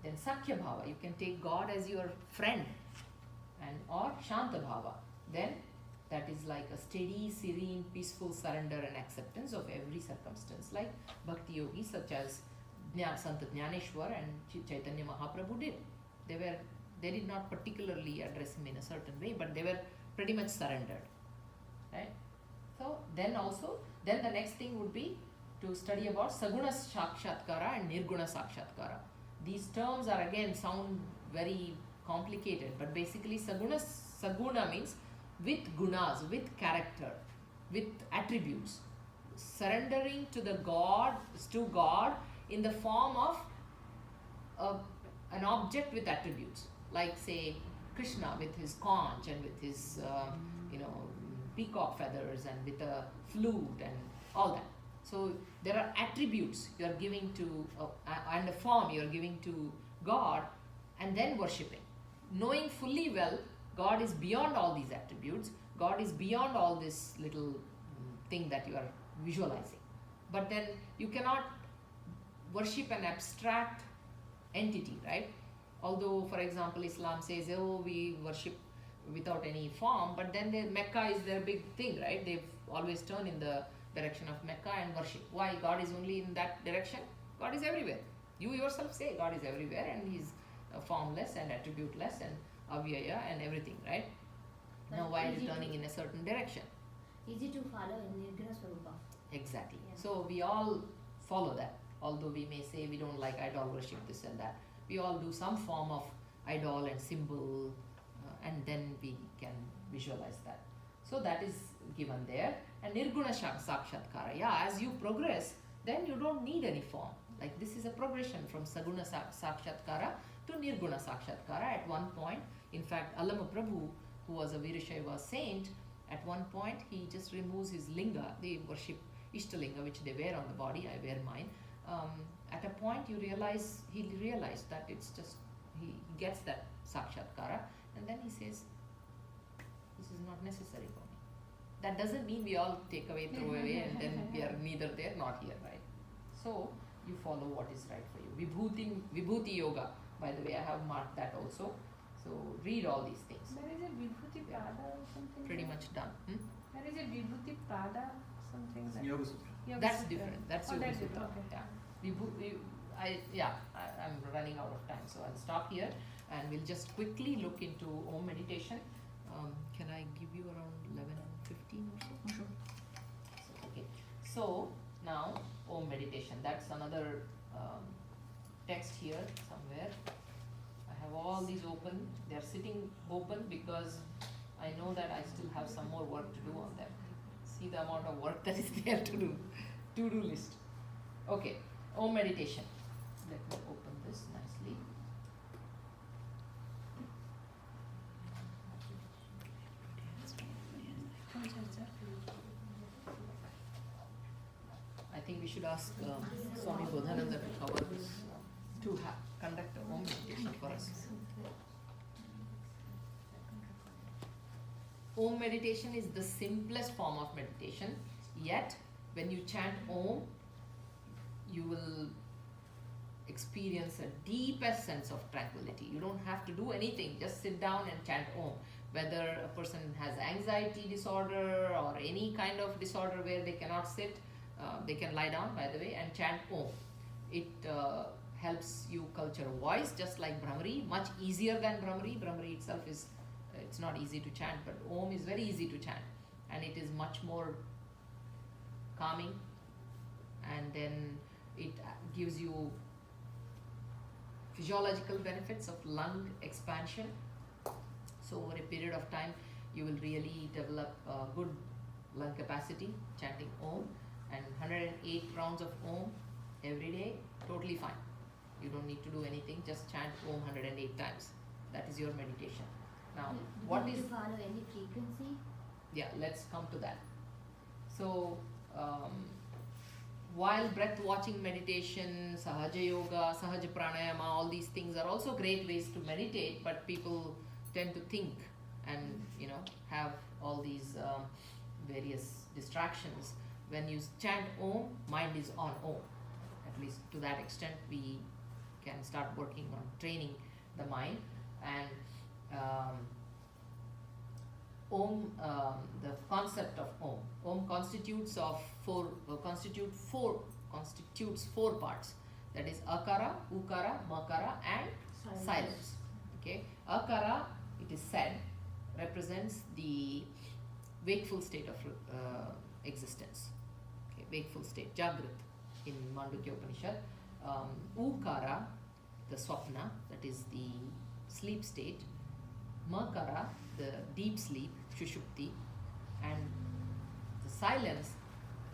Then Sakhya bhava, you can take God as your friend. And or Shanta bhava. Then that is like a steady, serene, peaceful surrender and acceptance of every circumstance, like Bhakti yogis such as Sant Jnaneshwar and Chaitanya Mahaprabhu did. They did not particularly address him in a certain way, but they were pretty much surrendered. Right? So then the next thing would be to study about Saguna Sakshatkara and Nirguna Sakshatkara. These terms are again sound very complicated, but basically Saguna means with gunas, with character, with attributes. Surrendering to God in the form of an object with attributes. Like say Krishna with his conch and with his peacock feathers and with a flute and all that. So there are attributes you are giving to and a form you are giving to God, and then worshipping, knowing fully well God is beyond all these attributes. God is beyond all this little thing that you are visualizing. But then you cannot worship an abstract entity, right? Although, for example, Islam says, oh, we worship without any form, but then Mecca is their big thing, right? They've always turned in the direction of Mecca and worship. Why? God is only in that direction? God is everywhere. You yourself say God is everywhere and He's formless and attributeless and avyaya and everything, right? But now why is it turning in a certain direction? Easy to follow in Nirguna Swarupa. Exactly. Yeah. So we all follow that. Although we may say we don't like idol worship, this and that. We all do some form of idol and symbol and then we can visualize that. So that is given there. And Nirguna Sakshatkara. Yeah, as you progress, then you don't need any form. Like this is a progression from Saguna Sakshatkara to Nirguna Sakshatkara. At one point, in fact, Allama Prabhu, who was a Virashaiva saint, at one point he just removes his linga. They worship Ishtalinga, which they wear on the body. I wear mine. At a point he realized that it's just, he gets that Sakshatkara, and then he says, this is not necessary for me. that doesn't mean we all take away, throw away, and then we are neither there, not here, right? So you follow what is right for you. Vibhuti Yoga, by the way, I have marked that also. So read all these things. There is a Vibhuti Pada or something. Pretty much done. There is a Vibhuti Pada something like. Yoga Sutra. Yoga That's Sutra. different. That's Oh, Yoga that's Sutra. different, okay. Yeah. I'm running out of time, so I'll stop here and we'll just quickly look into Om meditation. Can I give you around 11 and 15 or so? Sure. Okay. So now Om meditation. That's another text here somewhere. I have all these open. They are sitting open because I know that I still have some more work to do on them. See the amount of work that is there to do. To-do list. Okay. Om meditation. Let me open this nicely. I think we should ask Swami Bodhananda to cover this, to conduct a Om meditation for us. Om meditation is the simplest form of meditation, yet when you chant Om, you will experience a deepest sense of tranquility. You don't have to do anything, just sit down and chant Om. Whether a person has anxiety disorder or any kind of disorder where they cannot sit, they can lie down, by the way, and chant Om. It helps you culture voice, just like Brahmari, much easier than Brahmari. Brahmari itself is, it's not easy to chant, but Om is very easy to chant, and it is much more calming, and then it gives you physiological benefits of lung expansion. So over a period of time, you will really develop good lung capacity chanting Om, and 108 rounds of Om every day, totally fine. You don't need to do anything, just chant Om 108 times. That is your meditation. Now, what is... to follow any frequency? Yeah, let's come to that. So, while breath watching meditation, Sahaja Yoga, Sahaja Pranayama, all these things are also great ways to meditate, but people tend to think and, you know, have all these various distractions. When you chant Om, mind is on Om. At least to that extent, we can start working on training the mind. And Om, the concept of Om constitutes four parts. That is Akara, Ukara, Makara, and silence. Okay, Akara, it is said, represents the wakeful state of existence. Okay, wakeful state, Jagrat in Mandukya Upanishad. Ukara, the Swapna, that is the sleep state. Makara, the deep sleep, Shushupti, and the silence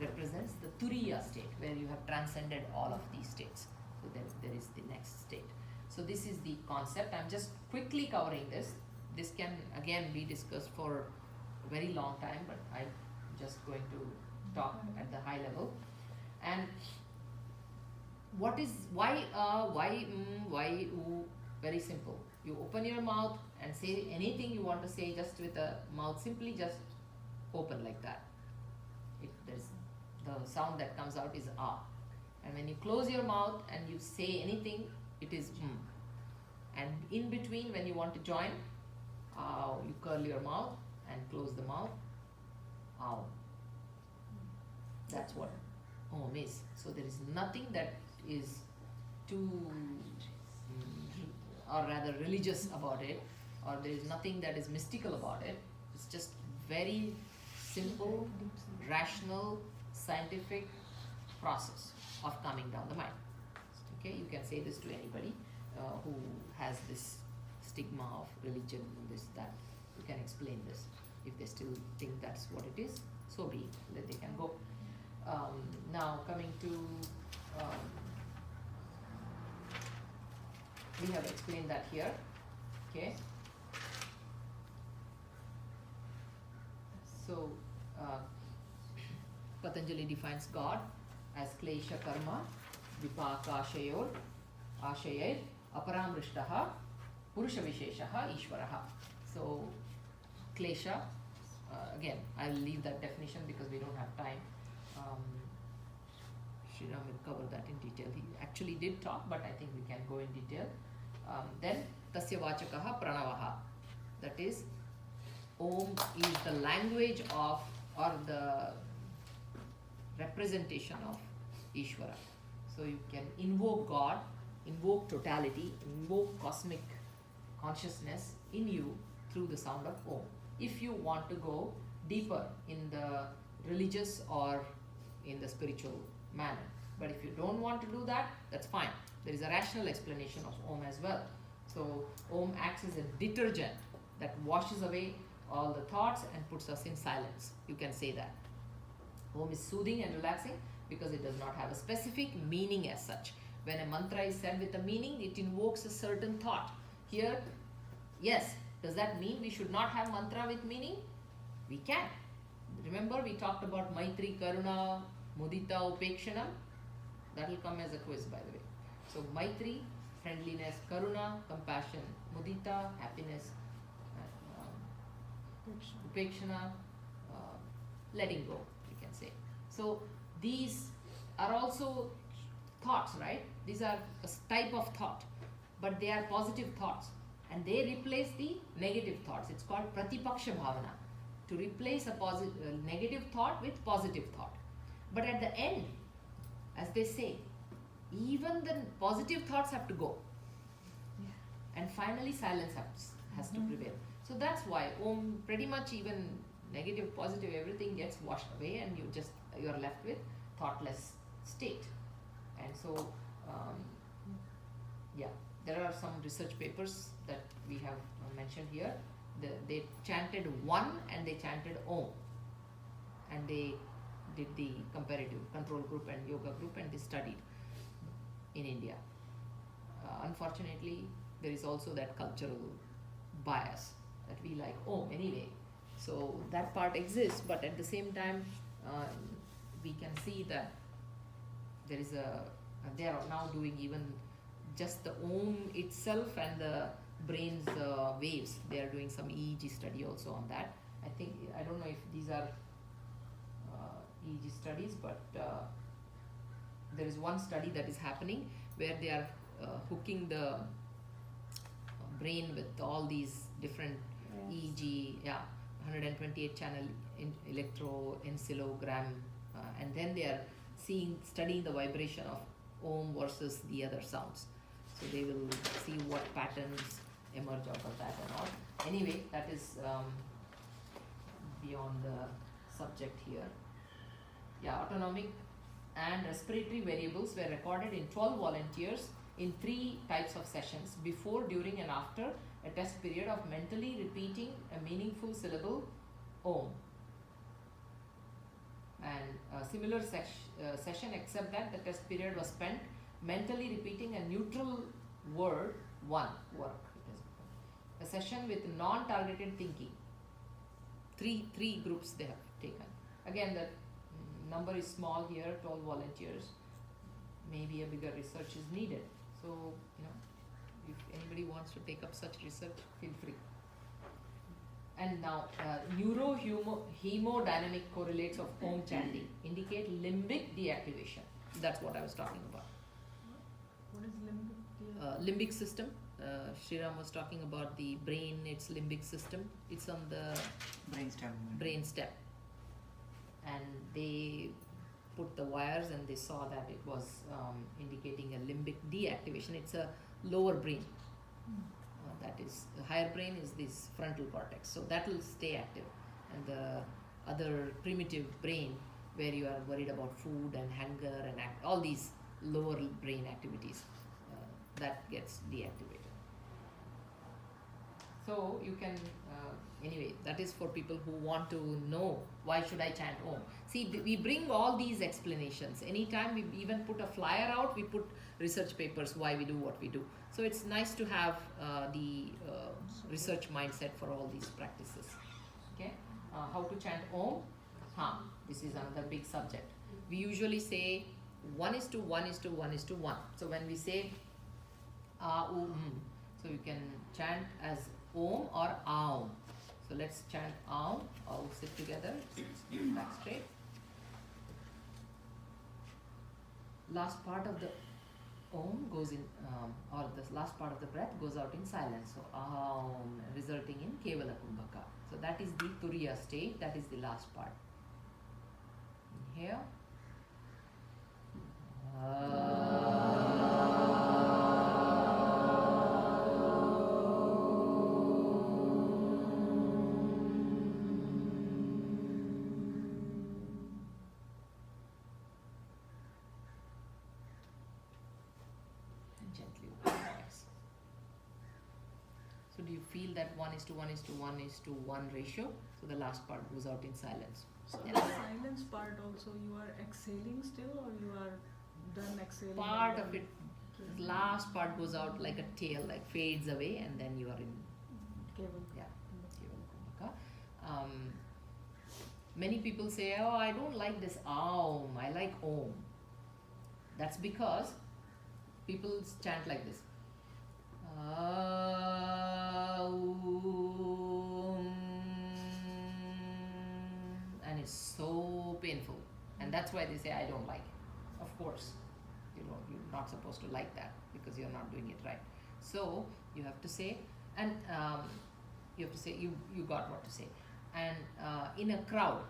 represents the Turiya state, where you have transcended all of these states. So there is the next state. So this is the concept. I'm just quickly covering this. This can again be discussed for a very long time, but I'm just going to talk at the high level. And what is, why, very simple. You open your mouth and say anything you want to say, just with the mouth simply just open like that. The sound that comes out is ah. And when you close your mouth and you say anything, it is And in between, when you want to join, you curl your mouth and close the mouth. Ow. That's what Om is. So there is nothing that is too or rather religious about it, or there is nothing that is mystical about it. It's just very simple, rational, scientific process of calming down the mind. Okay, you can say this to anybody who has this stigma of religion, this, that. You can explain this. If they still think that's what it is, so be it, that they can go. Now coming to we have explained that here. Okay. So Patanjali defines God as klesha karma vipakashayor ashayet aparamrishtaha purusha visheshaha ishvaraha. So klesha again, I'll leave that definition because we don't have time. Sriram will cover that in detail. He actually did talk, but I think we can go in detail. Then tasya vachakaha pranavaha. That is, Om is the language of, or the representation of Ishvara. So you can invoke God, invoke totality, invoke cosmic consciousness in you through the sound of Om. If you want to go deeper in the religious or in the spiritual manner. But if you don't want to do that, that's fine. There is a rational explanation of Om as well. So Om acts as a detergent that washes away all the thoughts and puts us in silence. You can say that. Om is soothing and relaxing because it does not have a specific meaning as such. When a mantra is said with a meaning, it invokes a certain thought. Here, yes, does that mean we should not have mantra with meaning? We can. Remember we talked about Maitri, Karuna, Mudita, Upekshanam? That will come as a quiz, by the way. So Maitri, friendliness, Karuna, compassion, Mudita, happiness, Upekshana, letting go, you can say. So these are also thoughts, right? These are a type of thought, but they are positive thoughts, and they replace the negative thoughts. It's called Pratipaksha Bhavana, to replace a negative thought with positive thought. But at the end, as they say, even the positive thoughts have to go, and finally silence has to prevail. So that's why Om, pretty much even negative, positive, everything gets washed away, and you're left with thoughtless state. And so there are some research papers that we have mentioned here. They chanted one and they chanted Om, and they did the comparative control group and yoga group, and they studied in India. Unfortunately, there is also that cultural bias that we like Om anyway. So that part exists, but at the same time, we can see that they are now doing even just the Om itself and the brain's waves. They are doing some EEG study also on that. I don't know if these are EEG studies, but there is one study that is happening where they are hooking the brain with all these different EEG, 128 channel electroencephalogram, and then they are studying the vibration of Om versus the other sounds. So they will see what patterns emerge out of that and all. Anyway, that is beyond the subject here. Autonomic and respiratory variables were recorded in 12 volunteers in 3 types of sessions: before, during, and after a test period of mentally repeating a meaningful syllable Om. And a similar session, except that the test period was spent mentally repeating a neutral word, one work. A session with non-targeted thinking. Three groups they have taken. Again, the number is small here, 12 volunteers. Maybe a bigger research is needed. So, if anybody wants to take up such research, feel free. And now, neurohemodynamic correlates of Om chanting indicate limbic deactivation. That's what I was talking about. What is limbic? Limbic system. Sriram was talking about the brain, its limbic system. It's on the brain stem. And they put the wires and they saw that it was indicating a limbic deactivation. It's a lower brain. That is, the higher brain is this frontal cortex. So that will stay active. And the other primitive brain, where you are worried about food and hunger and all these lower brain activities, that gets deactivated. So you can, anyway, that is for people who want to know why should I chant Om. See, we bring all these explanations. Anytime we even put a flyer out, we put research papers why we do what we do. So it's nice to have the research mindset for all these practices. Okay, how to chant Om? This is another big subject. We usually say 1:1:1:1. So when we say so you can chant as Om or Aum. So let's chant Aum. All sit together, back straight. Last part of the Om goes in, or the last part of the breath goes out in silence. So Aum, resulting in Kevala Kumbhaka. So that is the Turiya state, that is the last part. Inhale. Gently open your eyes. So do you feel that 1:1:1:1 ratio? So the last part goes out in silence. So Yeah. the silence part also, you are exhaling still, or you are done exhaling? Part and of then- it, the last part goes out like a tail, like fades away, and then you are in Keval. Kevala Kumbhaka. Many people say, oh, I don't like this Aum, I like Om. That's because people chant like this. Aum. And it's so painful. And that's why they say, I don't like it. Of course, you're not supposed to like that because you're not doing it right. So you have to say, and you have to say, you got what to say. And in a crowd,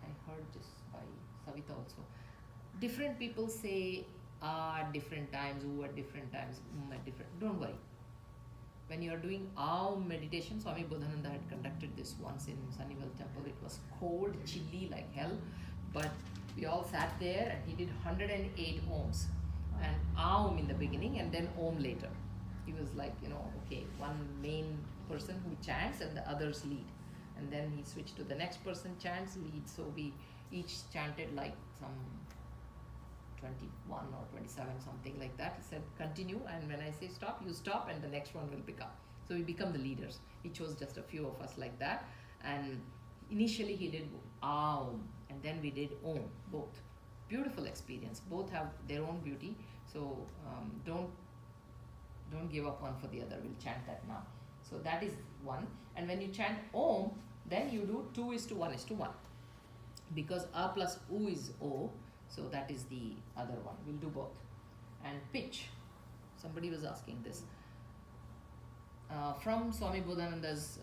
I heard this by Savita also, different people say at different times, at different times, at different, don't worry. When you are doing Aum meditation, Swami Bodhananda had conducted this once in Sunnyvale temple. It was cold, chilly like hell, but we all sat there and he did 108 Oms and Aum in the beginning and then Om later. He was like, okay, one main person who chants and the others lead. And then he switched to the next person chants, lead. So we each chanted like some 21 or 27, something like that. He said, continue, and when I say stop, you stop, and the next one will pick up. So we become the leaders. He chose just a few of us like that. And initially he did Aum, and then we did Om, both. Beautiful experience. Both have their own beauty. So don't give up one for the other. We'll chant that now. So that is one. And when you chant Om, then you do 2:1:1. Because A plus U is O, so that is the other one. We'll do both. And pitch. Somebody was asking this. From Swami Bodhananda's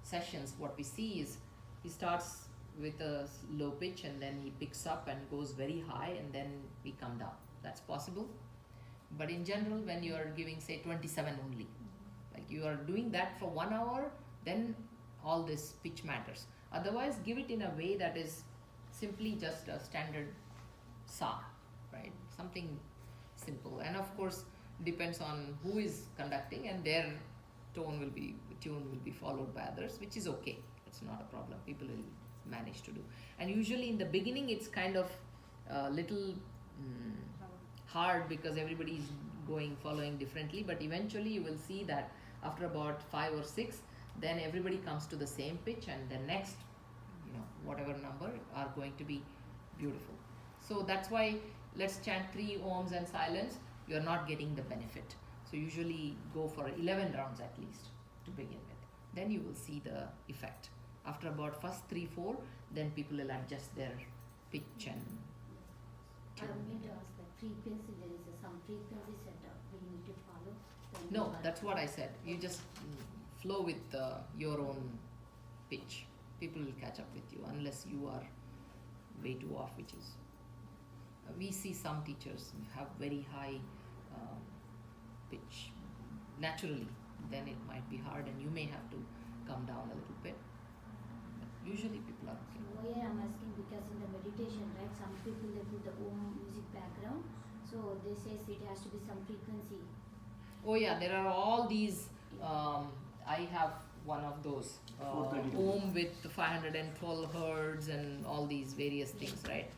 sessions, what we see is he starts with a low pitch and then he picks up and goes very high and then we come down. That's possible. But in general, when you are giving, say, 27 only, like you are doing that for 1 hour, then all this pitch matters. Otherwise, give it in a way that is simply just a standard sa, right? Something simple. And of course, depends on who is conducting and their tune will be followed by others, which is okay. It's not a problem. People will manage to do. And usually in the beginning, it's kind of little hard because everybody is following differently. But eventually, you will see that after about 5 or 6, then everybody comes to the same pitch, and the next, whatever number are going to be beautiful. So that's why let's chant 3 Oms and silence. You are not getting the benefit. So usually go for 11 rounds at least to begin with. Then you will see the effect. After about first 3-4, then people will adjust their pitch and tune. I need to ask the frequency. There is some frequency setup we need to follow. Then No, we are- that's what I said. You just flow with your own pitch. People will catch up with you unless you are way too off, which is. We see some teachers have very high pitch naturally. Then it might be hard and you may have to come down a little bit. But usually people are okay. Why I'm asking, because in the meditation, right, some people they put the Om music background, so they say it has to be some frequency. Oh yeah, there are all these. I have one of those 432. Om with 512 hertz and all these various things, right?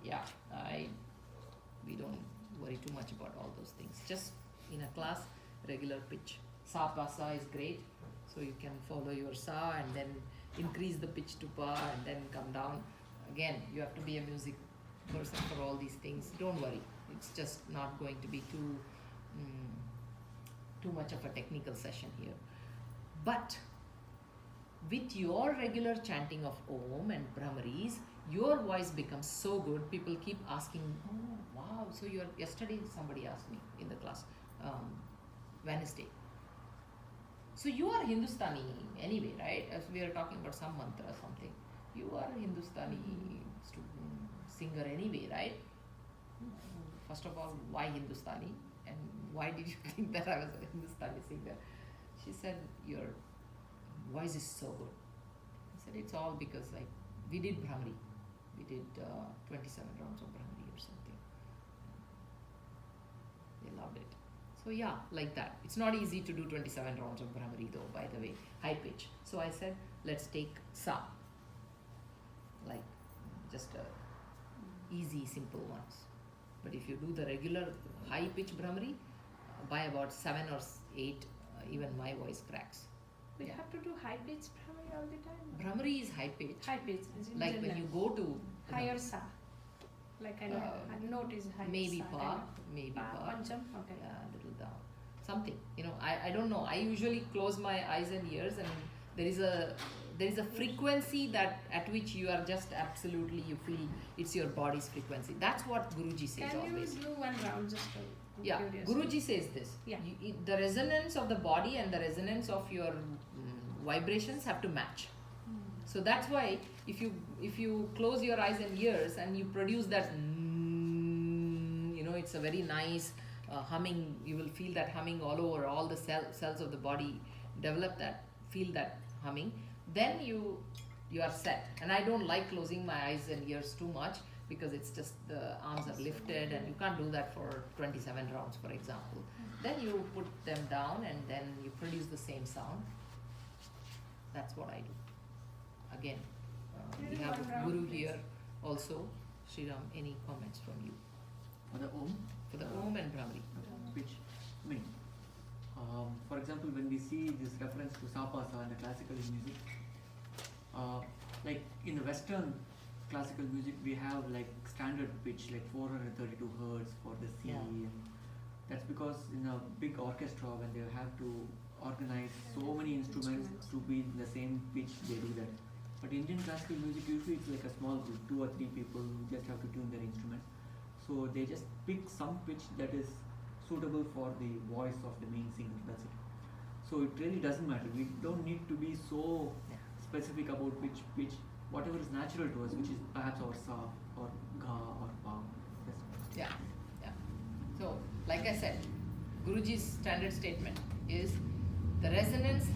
Yeah, we don't worry too much about all those things. Just in a class, regular pitch. Sa pa sa is great, so you can follow your sa and then increase the pitch to pa and then come down. Again, you have to be a music person for all these things. Don't worry, it's just not going to be too much of a technical session here. But with your regular chanting of Om and Brahmaris, your voice becomes so good. People keep asking, oh wow, so yesterday somebody asked me in the class, Wednesday. So you are Hindustani anyway, right? As we are talking about some mantra or something. You are a Hindustani singer anyway, right? First of all, why Hindustani? And why did you think that I was a Hindustani singer? She said, your voice is so good. I said, it's all because we did Brahmari. We did 27 rounds of Brahmari or something. They loved it. So yeah, like that. It's not easy to do 27 rounds of Brahmari though, by the way, high pitch. So I said, let's take Sa. Like just easy, simple ones. But if you do the regular high pitch Brahmari, by about 7 or 8, even my voice cracks. We Yeah. have to do high pitch Brahmari all the time. Brahmari is high pitch. High pitch. Is in Like when general. you go to Higher sa. Like I know, a note is high. maybe sa, pa, kind of. maybe Pa, pa. pancham, okay. Yeah, little down. Something. I don't know. I usually close my eyes and ears, and there is a frequency that at which you are just absolutely, you feel it's your body's frequency. That's what Guruji says Can you always. do one round just to Yeah, curious? Guruji says this. Yeah. The resonance of the body and the resonance of your vibrations have to match. So that's why if you close your eyes and ears and you produce that, it's a very nice humming. You will feel that humming all over. All the cells of the body develop that, feel that humming. Then you are set. And I don't like closing my eyes and ears too much, because it's just the arms are lifted and you can't do that for 27 rounds, for example. Then you put them down and then you produce the same sound. That's what I do. Again, we have a guru here also. Sriram, any comments from you? For the Om? For the Om and Brahmari. Which, for example, when we see this reference to Sapasa in the classical music, like in the Western classical music, we have like standard pitch, like 432 hertz for the C. Yeah. And that's because in a big orchestra, when they have to organize so many instruments to be in the same pitch, they do that. But Indian classical music, usually it's like a small group, 2 or 3 people who just have to tune their instruments. So they just pick some pitch that is suitable for the voice of the main singer, that's it. So it really doesn't matter. We don't need to be so specific about which pitch, whatever is natural to us, which is perhaps our sa or ga or pa. Yeah. So, like I said, Guruji's standard statement is the resonance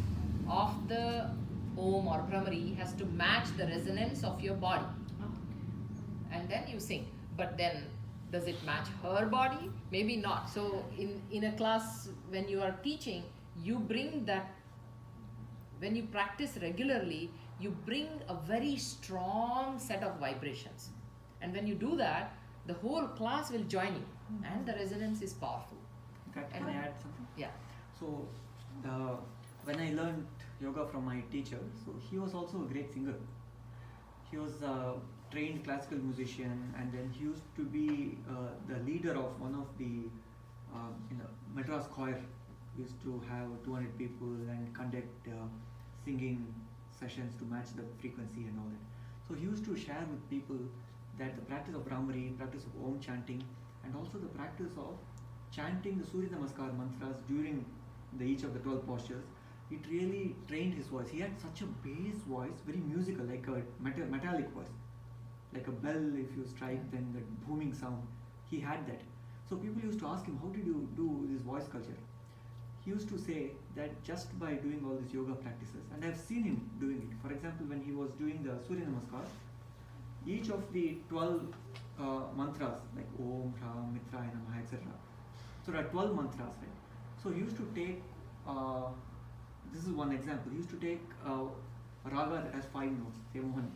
of the Om or Brahmari has to match the resonance of your body. And then you sing. But then, does it match her body? Maybe not. So, in a class, when you are teaching, you bring that, when you practice regularly, you bring a very strong set of vibrations. And when you do that, the whole class will join you. And the resonance is powerful. Can I add something? Yeah. So, when I learned yoga from my teacher, so he was also a great singer. He was a trained classical musician, and then he used to be the leader of one of the Madras choir. We used to have 200 people and conduct singing sessions to match the frequency and all that. So he used to share with people that the practice of Brahmari, practice of Om chanting, and also the practice of chanting the Surya Namaskar mantras during each of the 12 postures, it really trained his voice. He had such a bass voice, very musical, like a metallic voice. Like a bell, if you strike, then the booming sound. He had that. So people used to ask him, how did you do this voice culture? He used to say that just by doing all these yoga practices, and I've seen him doing it. For example, when he was doing the Surya Namaskar, each of the 12 mantras, like Om, Ram, Mitra, Namaha, etc. So there are 12 mantras, right? So he used to take, this is one example, he used to take a raga that has 5 notes, say Mohan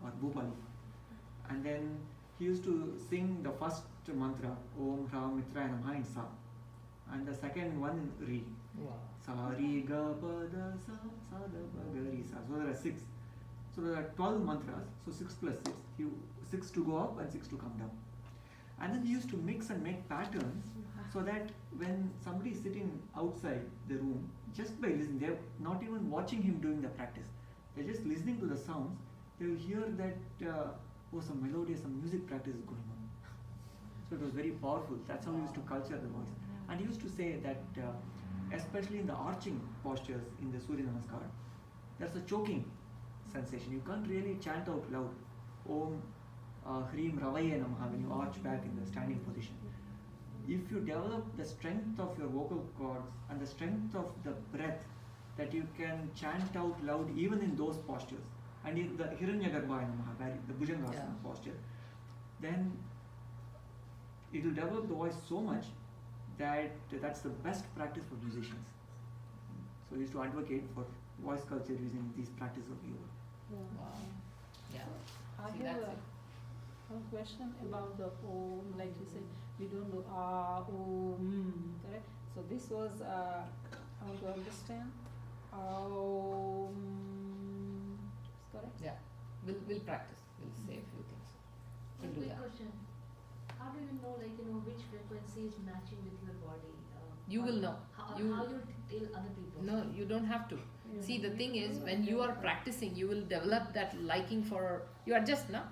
or Bhupali. And then he used to sing the first mantra, Om, Ram, Mitra, Namaha in Sa. And the second one in Re. Wow. Sa, Re, Ga, Pa, Da, Sa, Sa, Da, Ba, Ga, Re, Sa. So there are 6. So there are 12 mantras, so 6 plus 6. 6 to go up and 6 to come down. And then he used to mix and make patterns so that when somebody is sitting outside the room, just by listening, they're not even watching him doing the practice. they're just listening to the sounds, they will hear that some melody, some music practice is going on. So it was very powerful. That's how he used to culture the voice. And he used to say that especially in the arching postures in the Surya Namaskar, there's a choking sensation. You can't really chant out loud, Om Hrim Ravaye Namaha, when you arch back in the standing position. If you develop the strength of your vocal cords and the strength of the breath, that you can chant out loud even in those postures, and in the Hiranyagarbhaya Namaha, the Bhujangasana posture, then it will develop the voice so much that that's the best practice for musicians. So we used to advocate for voice culture using these practices of yoga. Wow. Yeah. I See, have that's a question about the Om, like you said, we don't do Om, correct? So this was, I want to understand, Om, correct? Yeah. We'll practice. We'll say a few things. We'll do Quick that. question. How do you know, which frequency is matching with your body? You will know. How You- you tell other people? No, you don't have to. Yeah. See, the thing is, when you are practicing, you will develop that liking for. You adjust, na?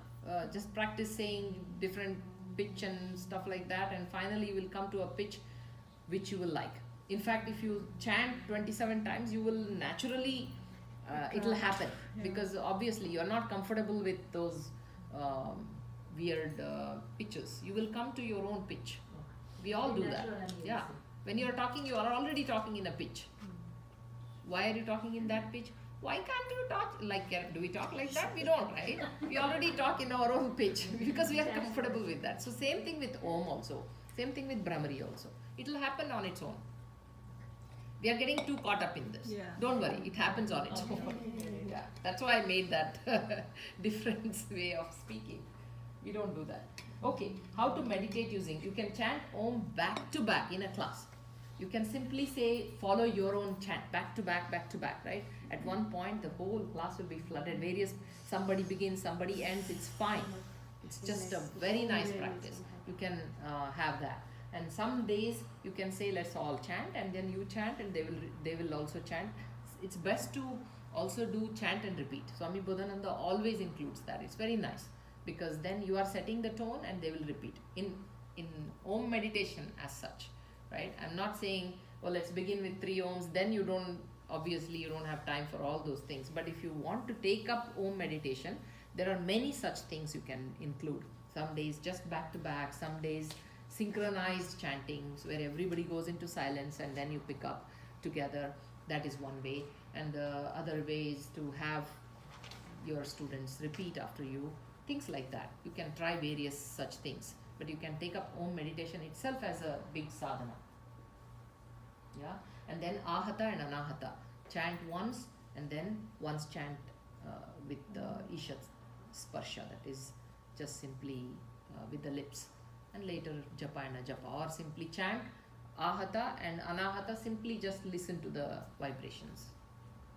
Just practice saying different pitch and stuff like that, and finally you will come to a pitch which you will like. In fact, if you chant 27 times, you will naturally. It will happen because obviously you are not comfortable with those weird pitches. You will come to your own pitch. We all do that. Natural and Yeah. easy. When you are talking, you are already talking in a pitch. Why are you talking in that pitch? Why can't you talk like, do we talk like that? We don't, right? We already talk in our own pitch because we are comfortable with that. So same thing with Om also. Same thing with Brahmari also. It will happen on its own. We are getting too caught up in this. Yeah. Don't worry, it happens on its own. Yeah, that's why I made that different way of speaking. We don't do that. Okay, how to meditate using? You can chant Om back to back in a class. You can simply say, follow your own chant, back to back, right? At one point, the whole class will be flooded. Somebody begins, somebody ends, it's fine. It's just a very nice practice. You can have that. And some days, you can say, let's all chant, and then you chant, and they will also chant. It's best to also do chant and repeat. Swami Bodhananda always includes that. It's very nice, because then you are setting the tone, and they will repeat. In Om meditation as such, right? I'm not saying, well, let's begin with 3 Oms, then you don't have time for all those things. But if you want to take up Om meditation, there are many such things you can include. Some days just back to back, some days synchronized chantings where everybody goes into silence and then you pick up together. That is one way. And the other way is to have your students repeat after you. Things like that. You can try various such things. But you can take up Om meditation itself as a big sadhana. Yeah? And then Ahata and Anahata. Chant once and then once chant with the Ishat Sparsha, that is just simply with the lips. And later Japa and Ajapa. Or simply chant Ahata and Anahata, simply just listen to the vibrations.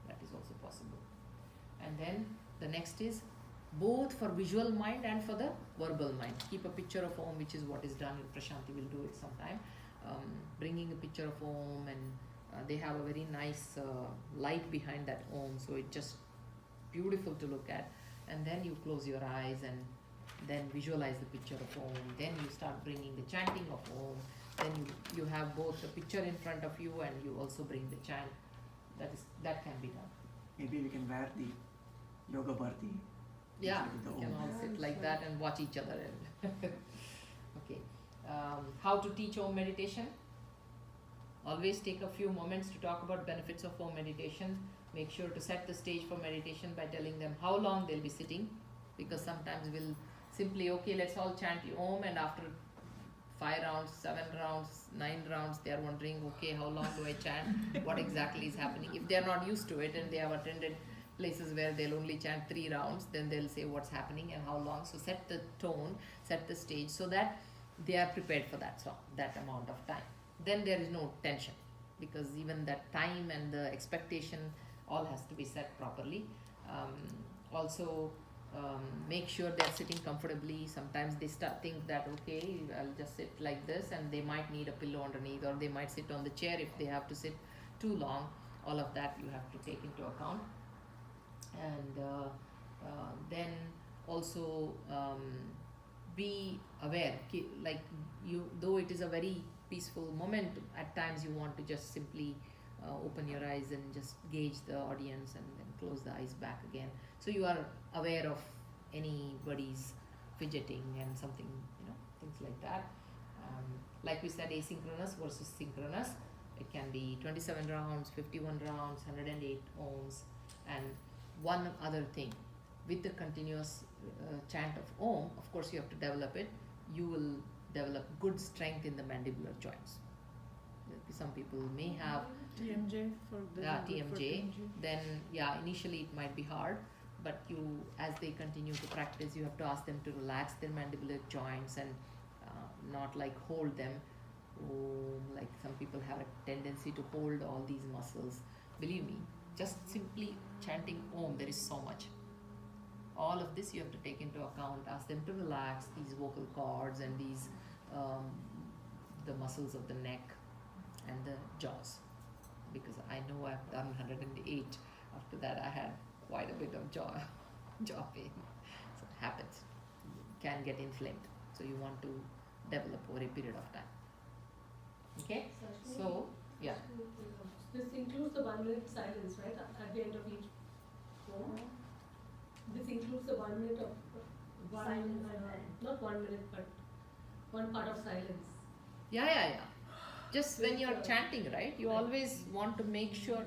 That is also possible. And then the next is both for visual mind and for the verbal mind. Keep a picture of Om, which is what is done. Prashanti will do it sometime. Bringing a picture of Om, and they have a very nice light behind that Om, so it's just beautiful to look at. And then you close your eyes and then visualize the picture of Om. Then you start bringing the chanting of Om. Then you have both the picture in front of you and you also bring the chant. That can be done. Maybe we can wear the yoga bharti. Yeah, with the we can Om. all sit like that and watch each other. Okay. How to teach Om meditation? Always take a few moments to talk about benefits of Om meditation. Make sure to set the stage for meditation by telling them how long they'll be sitting, because sometimes we'll simply, okay, let's all chant Om, and after 5 rounds, 7 rounds, 9 rounds, they are wondering, okay, how long do I chant? What exactly is happening? If they are not used to it and they have attended places where they'll only chant 3 rounds, then they'll say what's happening and how long. So set the tone, set the stage so that they are prepared for that song, that amount of time. Then there is no tension, because even that time and the expectation all has to be set properly. Also, make sure they're sitting comfortably. Sometimes they think that, okay, I'll just sit like this, and they might need a pillow underneath, or they might sit on the chair if they have to sit too long. All of that you have to take into account. and then also be aware, like you, though it is a very peaceful moment, at times you want to just simply open your eyes and just gauge the audience and then close the eyes back again, so you are aware of anybody's fidgeting and something, things like that. Like we said, asynchronous versus synchronous, it can be 27 rounds, 51 rounds, 108 ohms. And one other thing, with the continuous chant of Om, of course you have to develop it, you will develop good strength in the mandibular joints. Some people may have TMJ for the TMJ, then initially it might be hard, but as they continue to practice, you have to ask them to relax their mandibular joints and not like hold them. Like some people have a tendency to hold all these muscles. Believe me, just simply chanting Om, there is so much. All of this you have to take into account. Ask them to relax these vocal cords and these the muscles of the neck and the jaws, because I know I've done 108. After that I had quite a bit of jaw pain. So it happens. You can get inflamed. So you want to develop over a period of time. Okay? So, yeah. This includes the 1 minute silence, right? At the end of each poem. This includes the 1 minute of Silence. not 1 minute, but one part of silence. Yeah. Just when you're chanting, right? You always want to make sure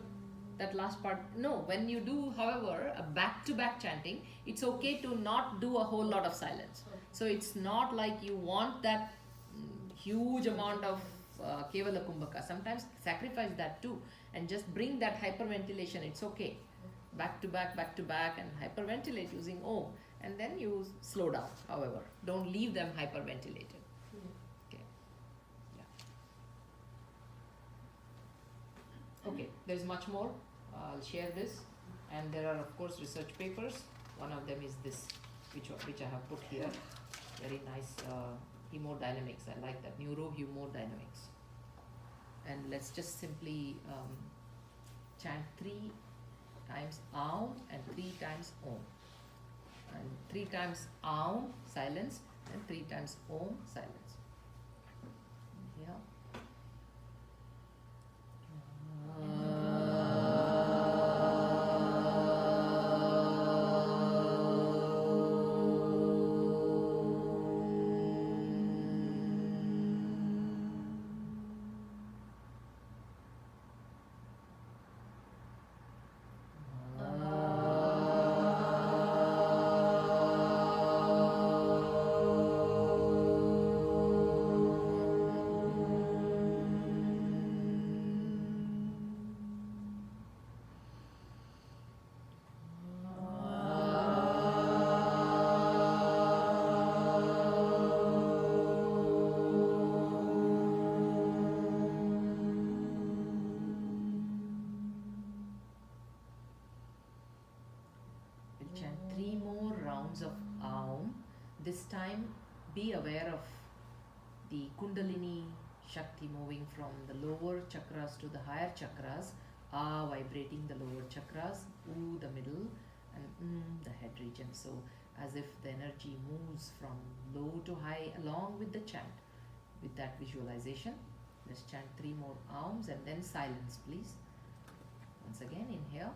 that last part. No, when you do, however, a back-to-back chanting, it's okay to not do a whole lot of silence. Okay. So it's not like you want that huge amount of Kevala Kumbhaka. Sometimes sacrifice that too and just bring that hyperventilation. It's okay. Back to back and hyperventilate using Om. And then you slow down, however. Don't leave them hyperventilated. Okay. Yeah. Okay, there's much more. I'll share this. And there are, of course, research papers. One of them is this, which I have put here. Very nice hemodynamics. I like that. Neurohemodynamics. And let's just simply chant 3 times Aum and 3 times Om. And 3 times Aum, silence, and 3 times Om, silence. Yeah. Chant 3 more rounds of Aum. This time be aware of the Kundalini Shakti moving from the lower chakras to the higher chakras. A vibrating the lower chakras, U the middle, and the head region. So as if the energy moves from low to high along with the chant. With that visualization, let's chant 3 more Aums and then silence, please. Once again, inhale.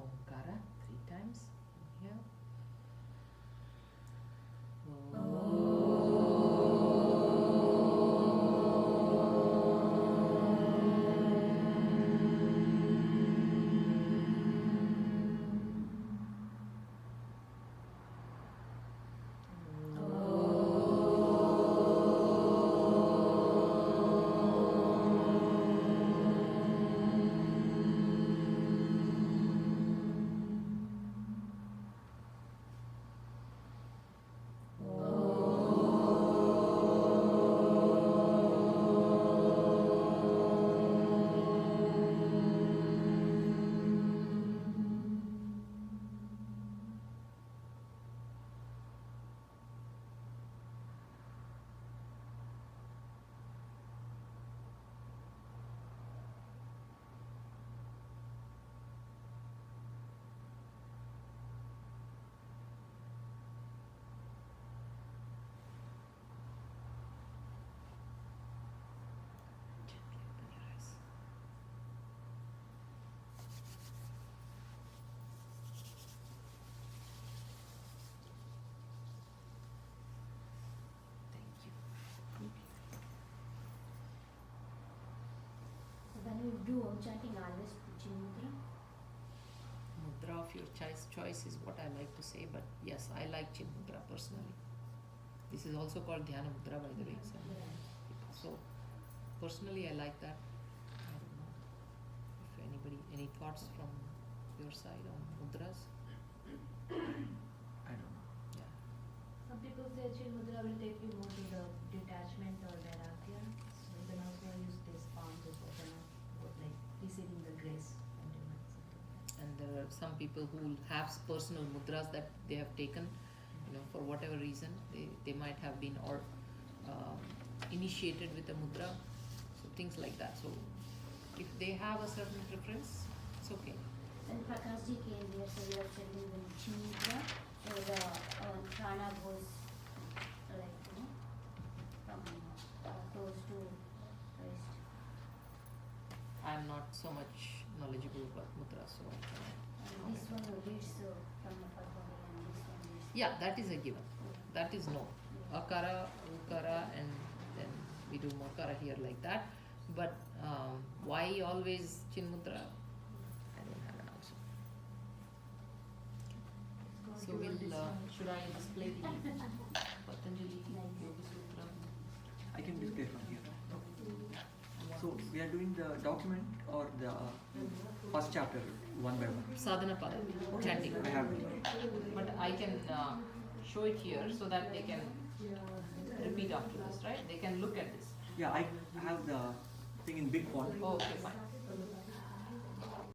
Omkara 3 times here. When you do Om chanting, always put Chin Mudra. Mudra of your choice is what I like to say, but yes, I like Chin Mudra personally. This is also called Dhyana Mudra, by the way. So personally, I like that. I don't know if anybody, any thoughts from your side on mudras? I don't know. Yeah. Some people say Chin Mudra will take you more to the detachment or vairagya. So you can also use this palm to open up, like receiving the grace. And there are some people who have personal mudras that they have taken, for whatever reason. They might have been initiated with a mudra, so things like that. So if they have a certain preference, it's okay. When Prakash ji came here, so we are chanting the Chin Mudra, so the prana goes like, from toes to wrist. I'm not so much knowledgeable about mudra, so I cannot. And this one reads from the upper body, and this one reads. Yeah, that is a given. That is no. Akara, ukara, and then we do makara here like that. But why always Chin Mudra? I don't have an answer. So should I display the Patanjali Yoga Sutra? I can display from here. So we are doing the document or the first chapter one by one. Sadhana Pada, chanting. I have. But I can show it here so that they can repeat after this, right? They can look at this. Yeah, I have the thing in big font. Oh, okay, fine.